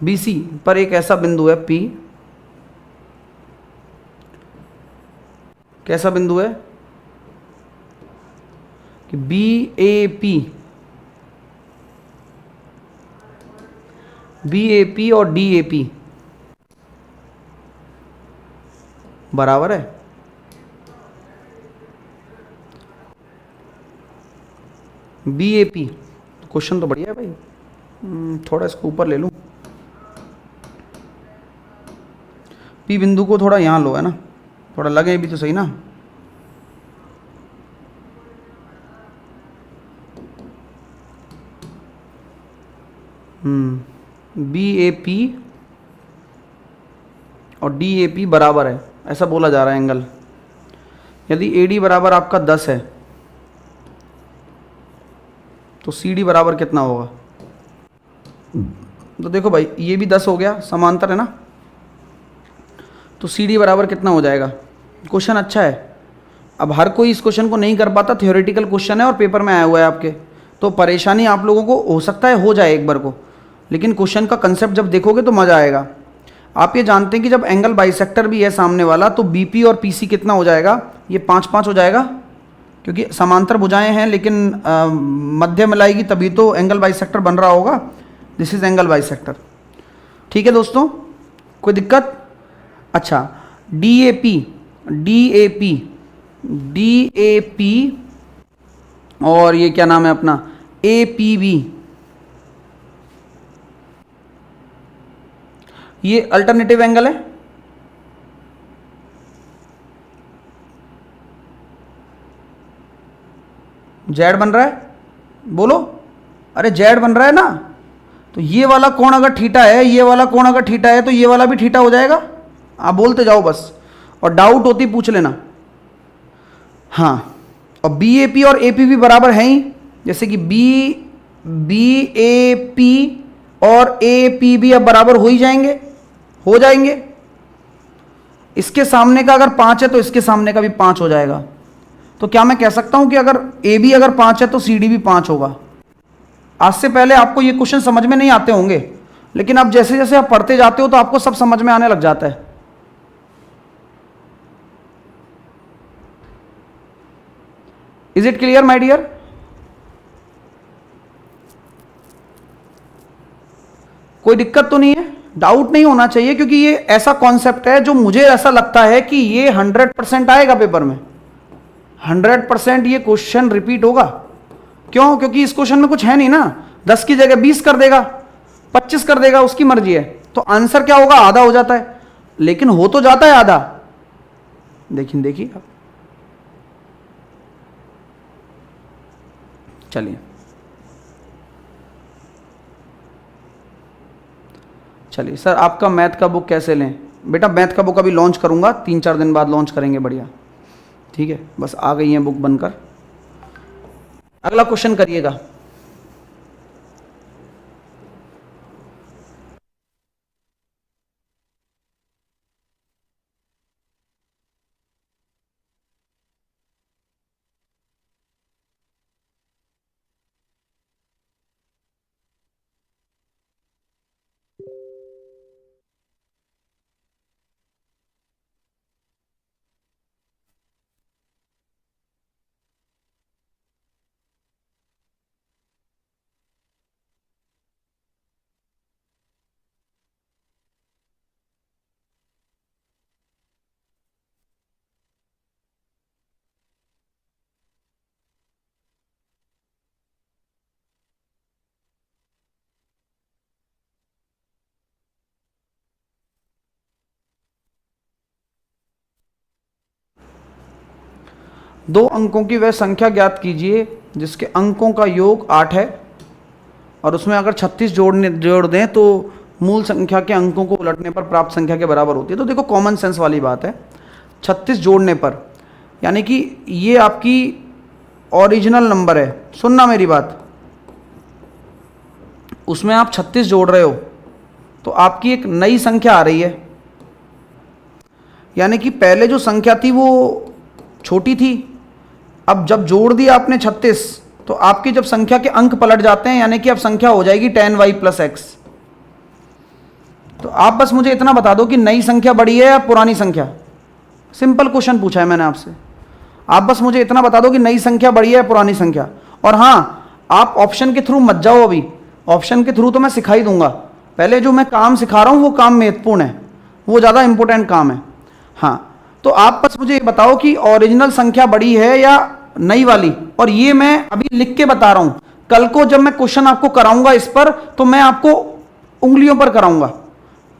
बी सी पर एक ऐसा बिंदु है पी, कैसा बिंदु है कि बी ए पी और डी ए पी बराबर है। बी ए पी, क्वेश्चन तो बढ़िया है भाई। थोड़ा इसको ऊपर ले लूँ, पी बिंदु को थोड़ा यहाँ लो, है ना, थोड़ा लगे भी तो सही ना। बी ए पी और डी ए पी बराबर है, ऐसा बोला जा रहा है एंगल। यदि ए डी बराबर आपका 10 है तो सी डी बराबर कितना होगा? तो देखो भाई ये भी 10 हो गया, समांतर है ना, तो सी डी बराबर कितना हो जाएगा? क्वेश्चन अच्छा है। अब हर कोई इस क्वेश्चन को नहीं कर पाता, थ्योरेटिकल क्वेश्चन है और पेपर में आया हुआ है आपके, तो परेशानी आप लोगों को हो सकता है हो जाए एक बार को, लेकिन क्वेश्चन का कंसेप्ट जब देखोगे तो मज़ा आएगा। आप ये जानते हैं कि जब एंगल बाइसेक्टर भी है सामने वाला तो बीपी और पीसी कितना हो जाएगा? ये 5-5 हो जाएगा, क्योंकि समांतर भुजाएं हैं लेकिन मध्य मिलाएगी तभी तो एंगल बाइसेक्टर बन रहा होगा। This is angle bisector. ठीक है दोस्तों, कोई दिक्कत? अच्छा, डी ए पी और ये क्या नाम है अपना, ए पी बी, ये अल्टरनेटिव एंगल है। जेड बन रहा है, बोलो, अरे जेड बन रहा है ना, तो ये वाला कोण अगर थीटा है, ये वाला कोण अगर थीटा है तो ये वाला भी थीटा हो जाएगा। आप बोलते जाओ बस, और डाउट होती पूछ लेना। हाँ, और बी ए पी और ए पी भी बराबर हैं ही, जैसे कि बी ए पी और ए पी भी अब बराबर हो ही जाएंगे, हो जाएंगे। इसके सामने का अगर 5 है तो इसके सामने का भी 5 हो जाएगा। तो क्या मैं कह सकता हूं कि अगर ए बी अगर 5 है तो सी डी भी 5 होगा? आज से पहले आपको ये क्वेश्चन समझ में नहीं आते होंगे, लेकिन अब जैसे जैसे आप पढ़ते जाते हो तो आपको सब समझ में आने लग जाता है। Is it clear my dear? कोई दिक्कत तो नहीं है, डाउट नहीं होना चाहिए, क्योंकि ये ऐसा कॉन्सेप्ट है जो मुझे ऐसा लगता है कि ये 100% आएगा पेपर में। 100% ये क्वेश्चन रिपीट होगा। क्यों? क्योंकि इस क्वेश्चन में कुछ है नहीं ना, 10 की जगह 20 कर देगा, 25 कर देगा, उसकी मर्जी है। तो आंसर क्या होगा? आधा हो जाता है, लेकिन हो तो जाता है आधा। देखिए आप, चलिए सर, आपका मैथ का बुक कैसे लें? बेटा मैथ का बुक अभी लॉन्च करूंगा, 3-4 दिन बाद लॉन्च करेंगे, बढ़िया। ठीक है, बस आ गई है बुक बनकर। अगला क्वेश्चन करिएगा। दो अंकों की वह संख्या ज्ञात कीजिए जिसके अंकों का योग 8 है और उसमें अगर 36 जोड़ दें तो मूल संख्या के अंकों को उलटने पर प्राप्त संख्या के बराबर होती है। तो देखो कॉमन सेंस वाली बात है, 36 जोड़ने पर, यानी कि ये आपकी ओरिजिनल नंबर है, सुनना मेरी बात, उसमें आप 36 जोड़ रहे हो तो आपकी एक नई संख्या आ रही है, यानी कि पहले जो संख्या थी वो छोटी थी, अब जब जोड़ दिया आपने 36 तो आपकी जब संख्या के अंक पलट जाते हैं, यानी कि अब संख्या हो जाएगी 10y + x। तो आप बस मुझे इतना बता दो कि नई संख्या बड़ी है या पुरानी संख्या, सिंपल क्वेश्चन पूछा है मैंने आपसे, आप बस मुझे इतना बता दो कि नई संख्या बड़ी है या पुरानी संख्या। और हाँ, आप ऑप्शन के थ्रू मत जाओ, अभी ऑप्शन के थ्रू तो मैं सिखा ही दूंगा, पहले जो मैं काम सिखा रहा हूं वो काम महत्वपूर्ण है, वो ज़्यादा इंपॉर्टेंट काम है। हाँ, तो आप बस मुझे बताओ कि ओरिजिनल संख्या बड़ी है या नई वाली, और ये मैं अभी लिख के बता रहा हूं, कल को जब मैं क्वेश्चन आपको कराऊंगा इस पर तो मैं आपको उंगलियों पर कराऊंगा,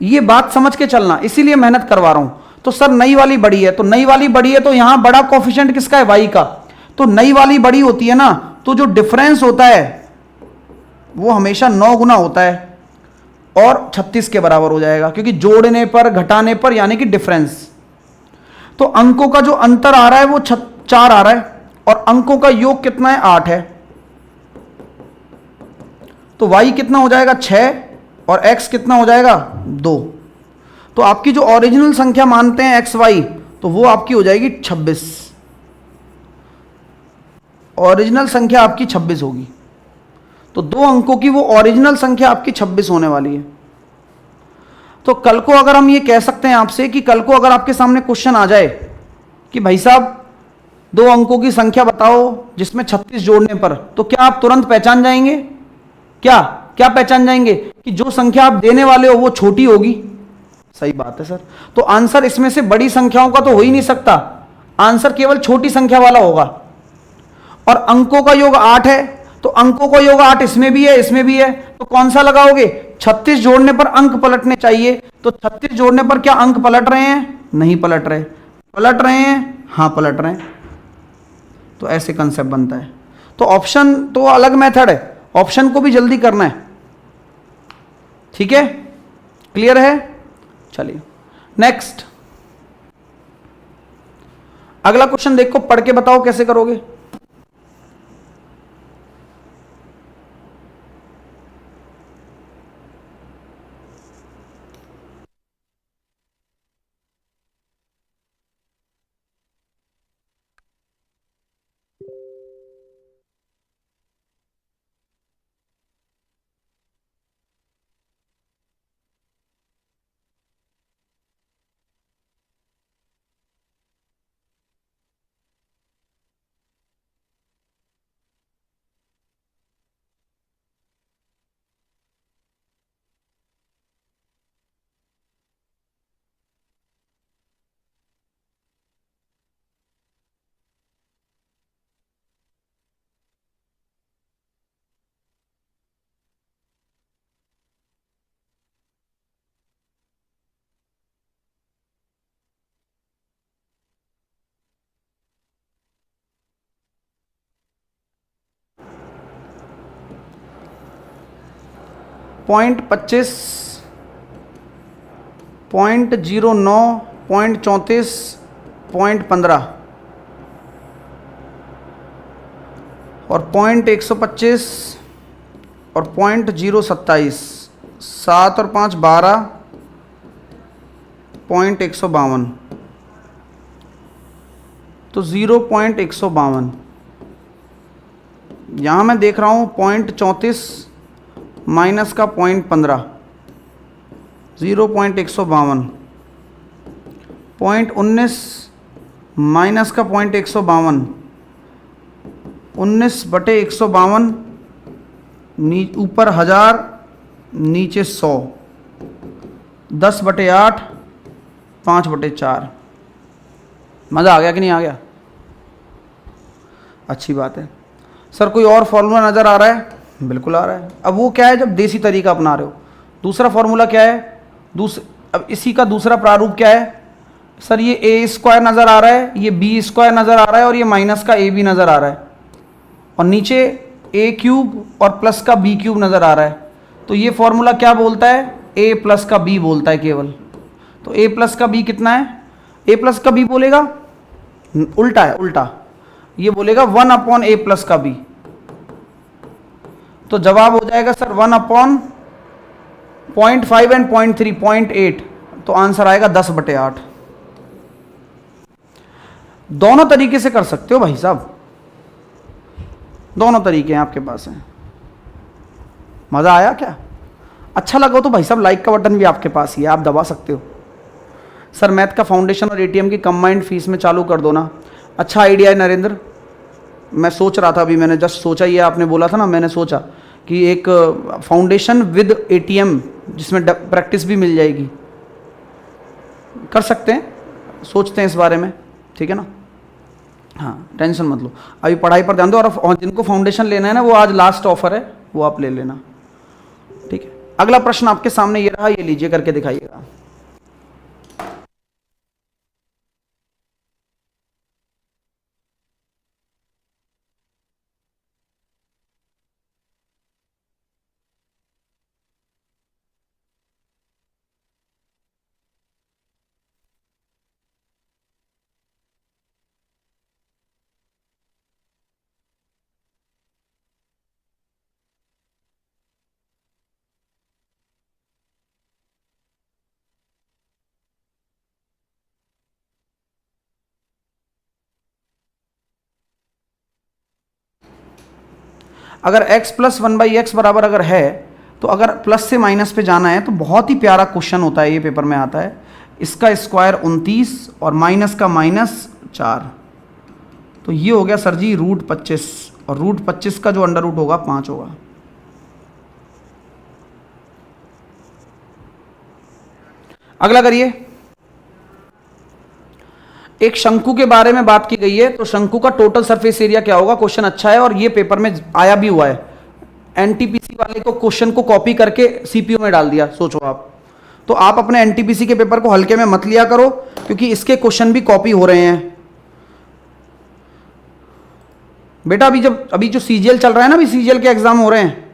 ये बात समझ के चलना, इसीलिए मेहनत करवा रहा हूं। तो सर नई वाली बड़ी है, तो नई वाली बड़ी है तो यहां बड़ा कोफिशिएंट किसका है, y का, तो नई वाली बड़ी होती है ना, तो जो डिफरेंस होता है वो हमेशा 9 गुना होता है और 36 के बराबर हो जाएगा, क्योंकि जोड़ने पर घटाने पर यानी कि डिफरेंस। तो अंकों का जो अंतर आ रहा है वो 4 आ रहा है और अंकों का योग कितना है, 8 है, तो y कितना हो जाएगा, 6, और x कितना हो जाएगा, 2। तो आपकी जो ओरिजिनल संख्या मानते हैं xy, तो वो आपकी हो जाएगी 26, ओरिजिनल संख्या आपकी 26 होगी। तो दो अंकों की वो ओरिजिनल संख्या आपकी 26 होने वाली है। तो कल को अगर हम ये कह सकते हैं आपसे कि कल को अगर आपके सामने क्वेश्चन आ जाए कि भाई साहब 2 अंकों की संख्या बताओ जिसमें 36 जोड़ने पर, तो क्या आप तुरंत पहचान जाएंगे, क्या क्या पहचान जाएंगे कि जो संख्या आप देने वाले हो वो छोटी होगी। सही बात है सर, तो आंसर इसमें से बड़ी संख्याओं का तो हो ही नहीं सकता, आंसर केवल छोटी संख्या वाला होगा। और अंकों का योग 8 है, तो अंकों का योग 8 इसमें भी है इसमें भी है, तो कौन सा लगाओगे, 36 जोड़ने पर अंक पलटने चाहिए, तो 36 जोड़ने पर क्या अंक पलट रहे हैं, नहीं पलट रहे, पलट रहे हैं, हाँ पलट रहे हैं। तो ऐसे कंसेप्ट बनता है। तो ऑप्शन तो अलग मेथड है, ऑप्शन को भी जल्दी करना है, ठीक है, क्लियर है। चलिए नेक्स्ट, अगला क्वेश्चन देखो, पढ़ के बताओ कैसे करोगे। .25, .09, .34, .15 और .125 और .027, 7 और 5 12, .152, तो 0.152। यहाँ मैं देख रहा हूँ .34 माइनस का .15, 0.152, .19 माइनस का .152, 19/152, ऊपर 1000 नीचे 100, 10/8, 5/4। मज़ा आ गया कि नहीं आ गया, अच्छी बात है। सर कोई और फॉर्मूला नज़र आ रहा है, बिल्कुल आ रहा है। अब वो क्या है, जब देसी तरीका अपना रहे हो। दूसरा फॉर्मूला क्या है, अब इसी का दूसरा प्रारूप क्या है, सर ये ए स्क्वायर नज़र आ रहा है, ये बी स्क्वायर नज़र आ रहा है और ये माइनस का ए बी नज़र आ रहा है और नीचे ए क्यूब और प्लस का बी क्यूब नज़र आ रहा है। तो ये फॉर्मूला क्या बोलता है? ए प्लस का बी बोलता है केवल। तो ए प्लस का बी कितना है? ए प्लस का बी बोलेगा, उल्टा है, उल्टा, ये बोलेगा 1 अपॉन ए प्लस का बी। तो जवाब हो जाएगा सर 1 अपॉन 0.5 एंड 0.3, 0.8। तो आंसर आएगा 10/8। दोनों तरीके से कर सकते हो भाई साहब, दोनों तरीके हैं आपके पास हैं। मज़ा आया क्या? अच्छा लगा तो भाई साहब लाइक का बटन भी आपके पास ही है, आप दबा सकते हो। सर मैथ का फाउंडेशन और एटीएम की कंबाइंड फीस में चालू कर दो ना। अच्छा आइडिया है नरेंद्र, मैं सोच रहा था, अभी मैंने जस्ट सोचा, ये आपने बोला था ना, मैंने सोचा कि एक फाउंडेशन विद एटीएम जिसमें प्रैक्टिस भी मिल जाएगी, कर सकते हैं, सोचते हैं इस बारे में, ठीक है ना। हाँ टेंशन मत लो, अभी पढ़ाई पर ध्यान दो। और जिनको फाउंडेशन लेना है ना, वो आज लास्ट ऑफर है, वो आप ले लेना, ठीक है। अगला प्रश्न आपके सामने ये रहा, ये लीजिए, करके दिखाइएगा। अगर x प्लस 1/x बराबर अगर है, तो अगर प्लस से माइनस पे जाना है तो बहुत ही प्यारा क्वेश्चन होता है, ये पेपर में आता है। इसका स्क्वायर 29 और माइनस का -4, तो ये हो गया सर जी √25, और √25 का जो अंडर रूट होगा 5 होगा। अगला करिए, एक शंकु के बारे में बात की गई है, तो शंकु का टोटल सरफेस एरिया क्या होगा? क्वेश्चन अच्छा है और ये पेपर में आया भी हुआ है। एनटीपीसी वाले को क्वेश्चन को कॉपी करके सीपीयू में डाल दिया, सोचो आप। तो आप अपने एनटीपीसी के पेपर को हल्के में मत लिया करो, क्योंकि इसके क्वेश्चन भी कॉपी हो रहे हैं बेटा। अभी जो सीजीएल चल रहा है ना, अभी सीजीएल के एग्जाम हो रहे हैं,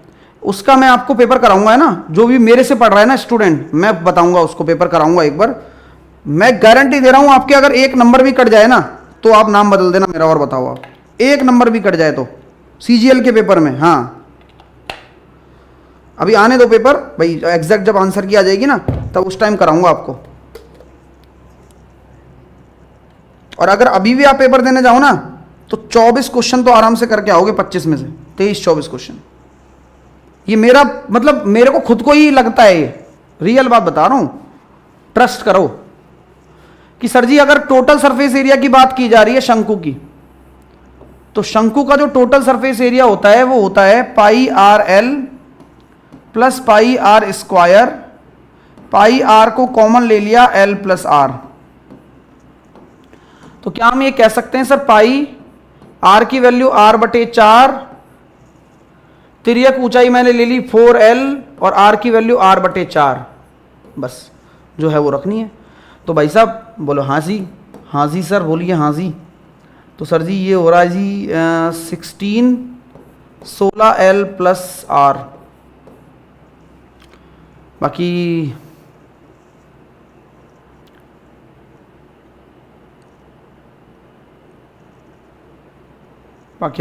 उसका मैं आपको पेपर कराऊंगा, है ना। जो भी मेरे से पढ़ रहा है ना स्टूडेंट, मैं बताऊंगा उसको, पेपर कराऊंगा एक बार। मैं गारंटी दे रहा हूं, आपके अगर एक नंबर भी कट जाए ना, तो आप नाम बदल देना मेरा, और बताओ आप, एक नंबर भी कट जाए तो सीजीएल के पेपर में। हाँ अभी आने दो पेपर भाई, एग्जैक्ट जब आंसर की आ जाएगी ना, तब उस टाइम कराऊंगा आपको। और अगर अभी भी आप पेपर देने जाओ ना, तो 24 क्वेश्चन तो आराम से करके आओगे 25 में से, 23-24 क्वेश्चन। ये मेरा मतलब, मेरे को खुद को ही लगता है, ये रियल बात बता रहा हूं, ट्रस्ट करो। कि सर जी अगर टोटल सरफेस एरिया की बात की जा रही है शंकु की, तो शंकु का जो टोटल सरफेस एरिया होता है वो होता है πr_l प्लस πr², πr को कॉमन ले लिया l प्लस r। तो क्या हम ये कह सकते हैं सर, पाई r की वैल्यू r/4, तिर्यक ऊंचाई मैंने ले ली 4l और r की वैल्यू r/4, बस जो है वो रखनी है। तो भाई साहब बोलो हाँ जी, हाँ जी सर बोलिए हाँ जी। तो सर जी ये हो रहा है जी 16l प्लस r। बाकी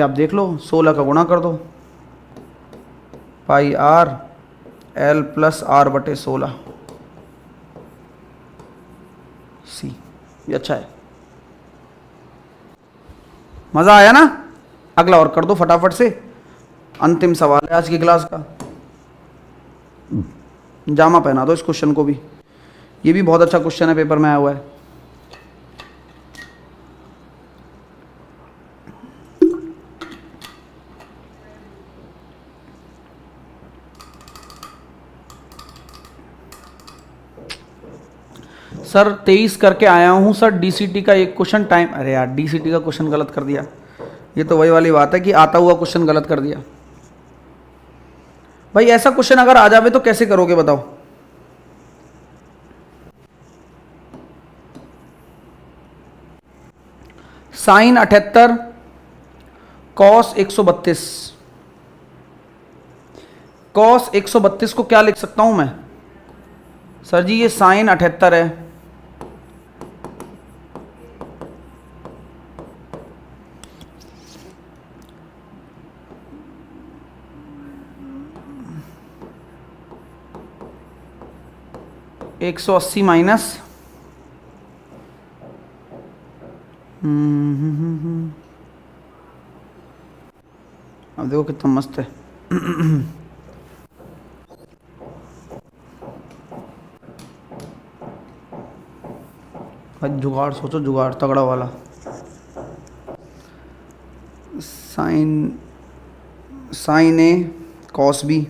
आप देख लो, 16 का गुणा कर दो, πr_l प्लस r/16 सी। ये अच्छा है, मज़ा आया ना। अगला और कर दो फटाफट से, अंतिम सवाल है आज की क्लास का। जामा पहना दो इस क्वेश्चन को भी, ये भी बहुत अच्छा क्वेश्चन है, पेपर में आया हुआ है। सर 23 करके आया हूँ सर, डीसीटी का एक क्वेश्चन टाइम, अरे यार डीसीटी का क्वेश्चन गलत कर दिया। ये तो वही वाली बात है कि आता हुआ क्वेश्चन गलत कर दिया। भाई ऐसा क्वेश्चन अगर आ जावे तो कैसे करोगे बताओ? Sign 78 cos 132। कॉस 132 को क्या लिख सकता हूं मैं? सर जी ये साइन 78 है, $180 माइनस अब देखो कितना मस्त है। भाई जुगाड़ सोचो, जुगाड़ तगड़ा वाला। साइन ए कॉस बी,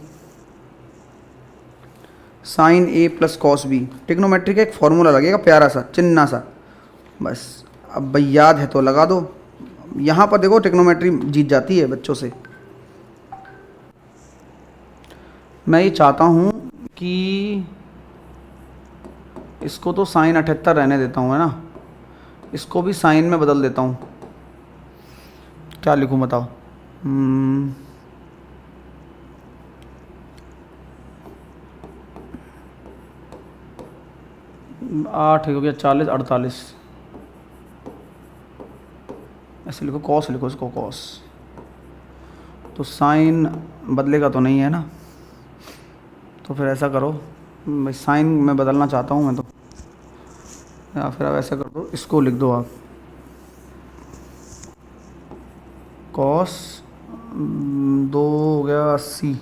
साइन ए प्लस कॉस बी। टिग्नोमेट्री का एक फॉर्मूला लगेगा प्यारा सा, चिन्ना सा, बस। अब भाई याद है तो लगा दो। यहाँ पर देखो टिग्नोमेट्री जीत जाती है बच्चों से। मैं ये चाहता हूँ कि इसको तो साइन 78 रहने देता हूँ, है ना, इसको भी साइन में बदल देता हूँ। क्या लिखूँ बताओ? 8 हो गया 40 48, ऐसे लिखो, कॉस लिखो इसको, कॉस। तो साइन बदलेगा तो नहीं है ना, तो फिर ऐसा करो, भाई साइन में बदलना चाहता हूँ मैं तो, या फिर आप ऐसा कर दो, इसको लिख दो आप, कॉस 2 हो गया 80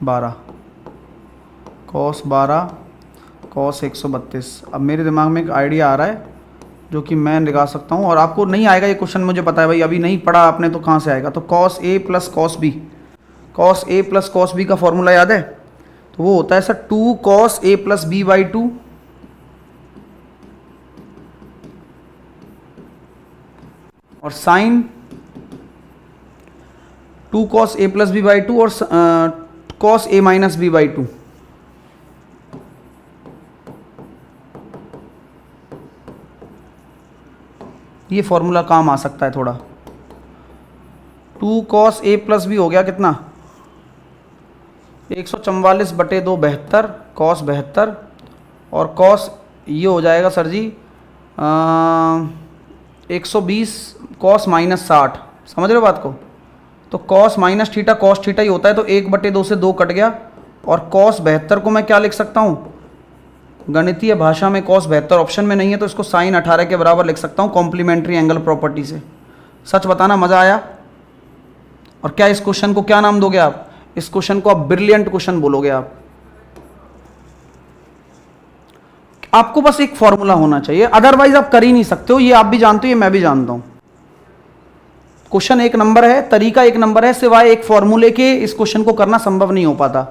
12, कॉस 12 कॉस 132। अब मेरे दिमाग में एक आइडिया आ रहा है जो कि मैं निकाल सकता हूँ, और आपको नहीं आएगा ये क्वेश्चन, मुझे पता है भाई, अभी नहीं पढ़ा आपने तो कहाँ से आएगा। तो cos A plus cos B, cos A plus cos B का फॉर्मूला याद है? तो वो होता है sir 2 cos A plus B by 2, और sine 2 cos A plus B by 2 और cos A minus B by 2। ये फॉर्मूला काम आ सकता है थोड़ा। 2 कॉस ए प्लस बी हो गया कितना? 144 बटे 2 72, कॉस 72, और कॉस ये हो जाएगा सर जी 120 कॉस माइनस 60। समझ रहे हो बात को? तो cos minus theta cos theta ही होता है, तो 1/2 से 2 कट गया, और कॉस 72 को मैं क्या लिख सकता हूँ गणितीय भाषा में? कॉस 72 ऑप्शन में नहीं है, तो इसको साइन 18 के बराबर लिख सकता हूँ कॉम्प्लीमेंट्री एंगल प्रॉपर्टी से। सच बताना मज़ा आया? और क्या इस क्वेश्चन को क्या नाम दोगे आप? इस क्वेश्चन को आप ब्रिलियंट क्वेश्चन बोलोगे आप। आपको बस एक फॉर्मूला होना चाहिए, अदरवाइज आप कर ही नहीं सकते हो। ये आप भी जानते हो, ये मैं भी जानता हूं। क्वेश्चन एक नंबर है, तरीका एक नंबर है, सिवाय एक फॉर्मूले के इस क्वेश्चन को करना संभव नहीं हो पाता।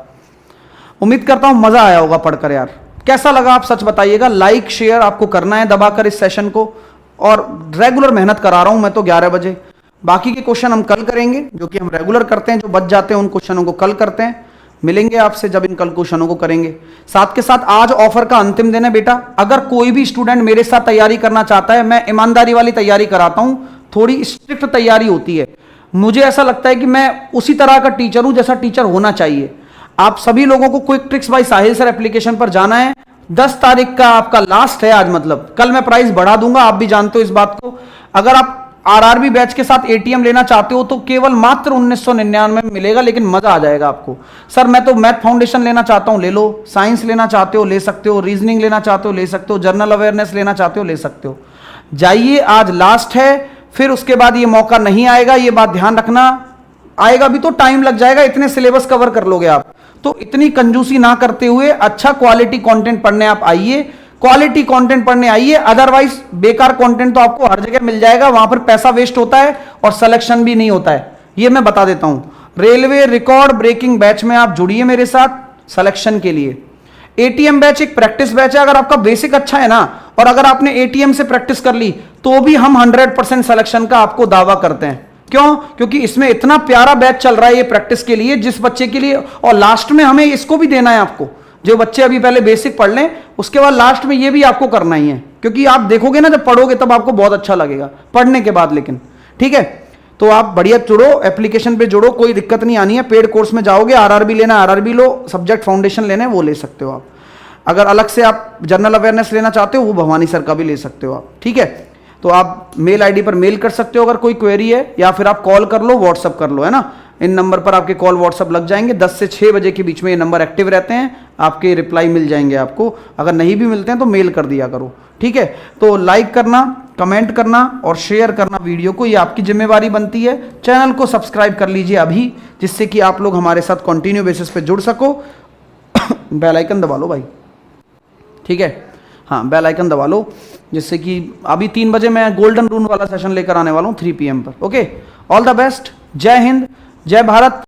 उम्मीद करता हूं मजा आया होगा पढ़कर। यार कैसा लगा आप सच बताइएगा। लाइक शेयर आपको करना है दबाकर इस सेशन को, और रेगुलर मेहनत करा रहा हूं मैं तो 11 बजे। बाकी के क्वेश्चन हम कल करेंगे, जो कि हम रेगुलर करते हैं, जो बच जाते हैं उन क्वेश्चनों को कल करते हैं। मिलेंगे आपसे जब इन कल क्वेश्चनों को करेंगे। साथ के साथ आज ऑफर का अंतिम दिन है बेटा। अगर कोई भी स्टूडेंट मेरे साथ तैयारी करना चाहता है, मैं ईमानदारी वाली तैयारी कराता हूं, थोड़ी स्ट्रिक्ट तैयारी होती है। मुझे ऐसा लगता है कि मैं उसी तरह का टीचर हूं जैसा टीचर होना चाहिए। आप सभी लोगों को क्विक ट्रिक्स बाय साहिल सर एप्लीकेशन पर जाना है। 10 तारीख का आपका लास्ट है आज, मतलब कल मैं प्राइस बढ़ा दूंगा, आप भी जानते हो इस बात को। अगर आप आरआरबी बैच के साथ एटीएम लेना चाहते हो तो केवल मात्र 1999 में मिलेगा, लेकिन मजा आ जाएगा आपको। सर मैं तो मैथ फाउंडेशन लेना चाहता हूं, ले लो। साइंस लेना चाहते हो ले सकते हो, रीजनिंग लेना चाहते हो ले सकते हो, जनरल अवेयरनेस लेना चाहते हो ले सकते हो। जाइए, आज लास्ट है, फिर उसके बाद ये मौका नहीं आएगा, ये बात ध्यान रखना। आएगा भी तो टाइम लग जाएगा, इतने सिलेबस कवर कर लोगे आप। तो इतनी कंजूसी ना करते हुए अच्छा क्वालिटी कंटेंट पढ़ने आप आइए, क्वालिटी कंटेंट पढ़ने आइए। अदरवाइज बेकार कंटेंट तो आपको हर जगह मिल जाएगा, वहां पर पैसा वेस्ट होता है और सिलेक्शन भी नहीं होता है, ये मैं बता देता हूं। रेलवे रिकॉर्ड ब्रेकिंग बैच में आप जुड़िए मेरे साथ सिलेक्शन के लिए। एटीएम बैच एक प्रैक्टिस बैच है। अगर आपका बेसिक अच्छा है ना, और अगर आपने एटीएम से प्रैक्टिस कर ली, तो भी हम 100% सिलेक्शन का आपको दावा करते हैं। क्यों? क्योंकि इसमें इतना प्यारा बैच चल रहा है ये प्रैक्टिस के लिए, जिस बच्चे के लिए, और लास्ट में हमें इसको भी देना है आपको। जो बच्चे अभी पहले बेसिक पढ़ लें, उसके बाद लास्ट में ये भी आपको करना ही है, क्योंकि आप देखोगे ना जब पढ़ोगे तब आपको बहुत अच्छा लगेगा पढ़ने के बाद। लेकिन ठीक है। तो आप बढ़िया जुड़ो, एप्लीकेशन पे जुड़ो, कोई दिक्कत नहीं आनी है। पेड कोर्स में जाओगे, आरआरबी लेना आरआरबी लो, सब्जेक्ट फाउंडेशन लेना है वो ले सकते हो आप। अगर अलग से आप जनरल अवेयरनेस लेना चाहते हो वो भवानी सर का भी ले सकते हो आप, ठीक है। तो आप मेल आईडी पर मेल कर सकते हो अगर कोई क्वेरी है, या फिर आप कॉल कर लो, व्हाट्सअप कर लो, है ना। इन नंबर पर आपके कॉल व्हाट्सअप लग जाएंगे। 10 से 6 बजे के बीच में ये नंबर एक्टिव रहते हैं, आपके रिप्लाई मिल जाएंगे आपको। अगर नहीं भी मिलते हैं तो मेल कर दिया करो, ठीक है। तो लाइक करना, कमेंट करना और शेयर करना वीडियो को, ये आपकी जिम्मेवारी बनती है। चैनल को सब्सक्राइब कर लीजिए अभी, जिससे कि आप लोग हमारे साथ कंटिन्यू बेसिस पे जुड़ सको। बेल आइकन दबा लो भाई, ठीक है। हाँ, बेल आइकन दबा लो, जिससे कि अभी 3 बजे मैं गोल्डन रूल वाला सेशन लेकर आने वाला हूँ 3 PM पर। Okay, all the best. जय हिंद, जय भारत।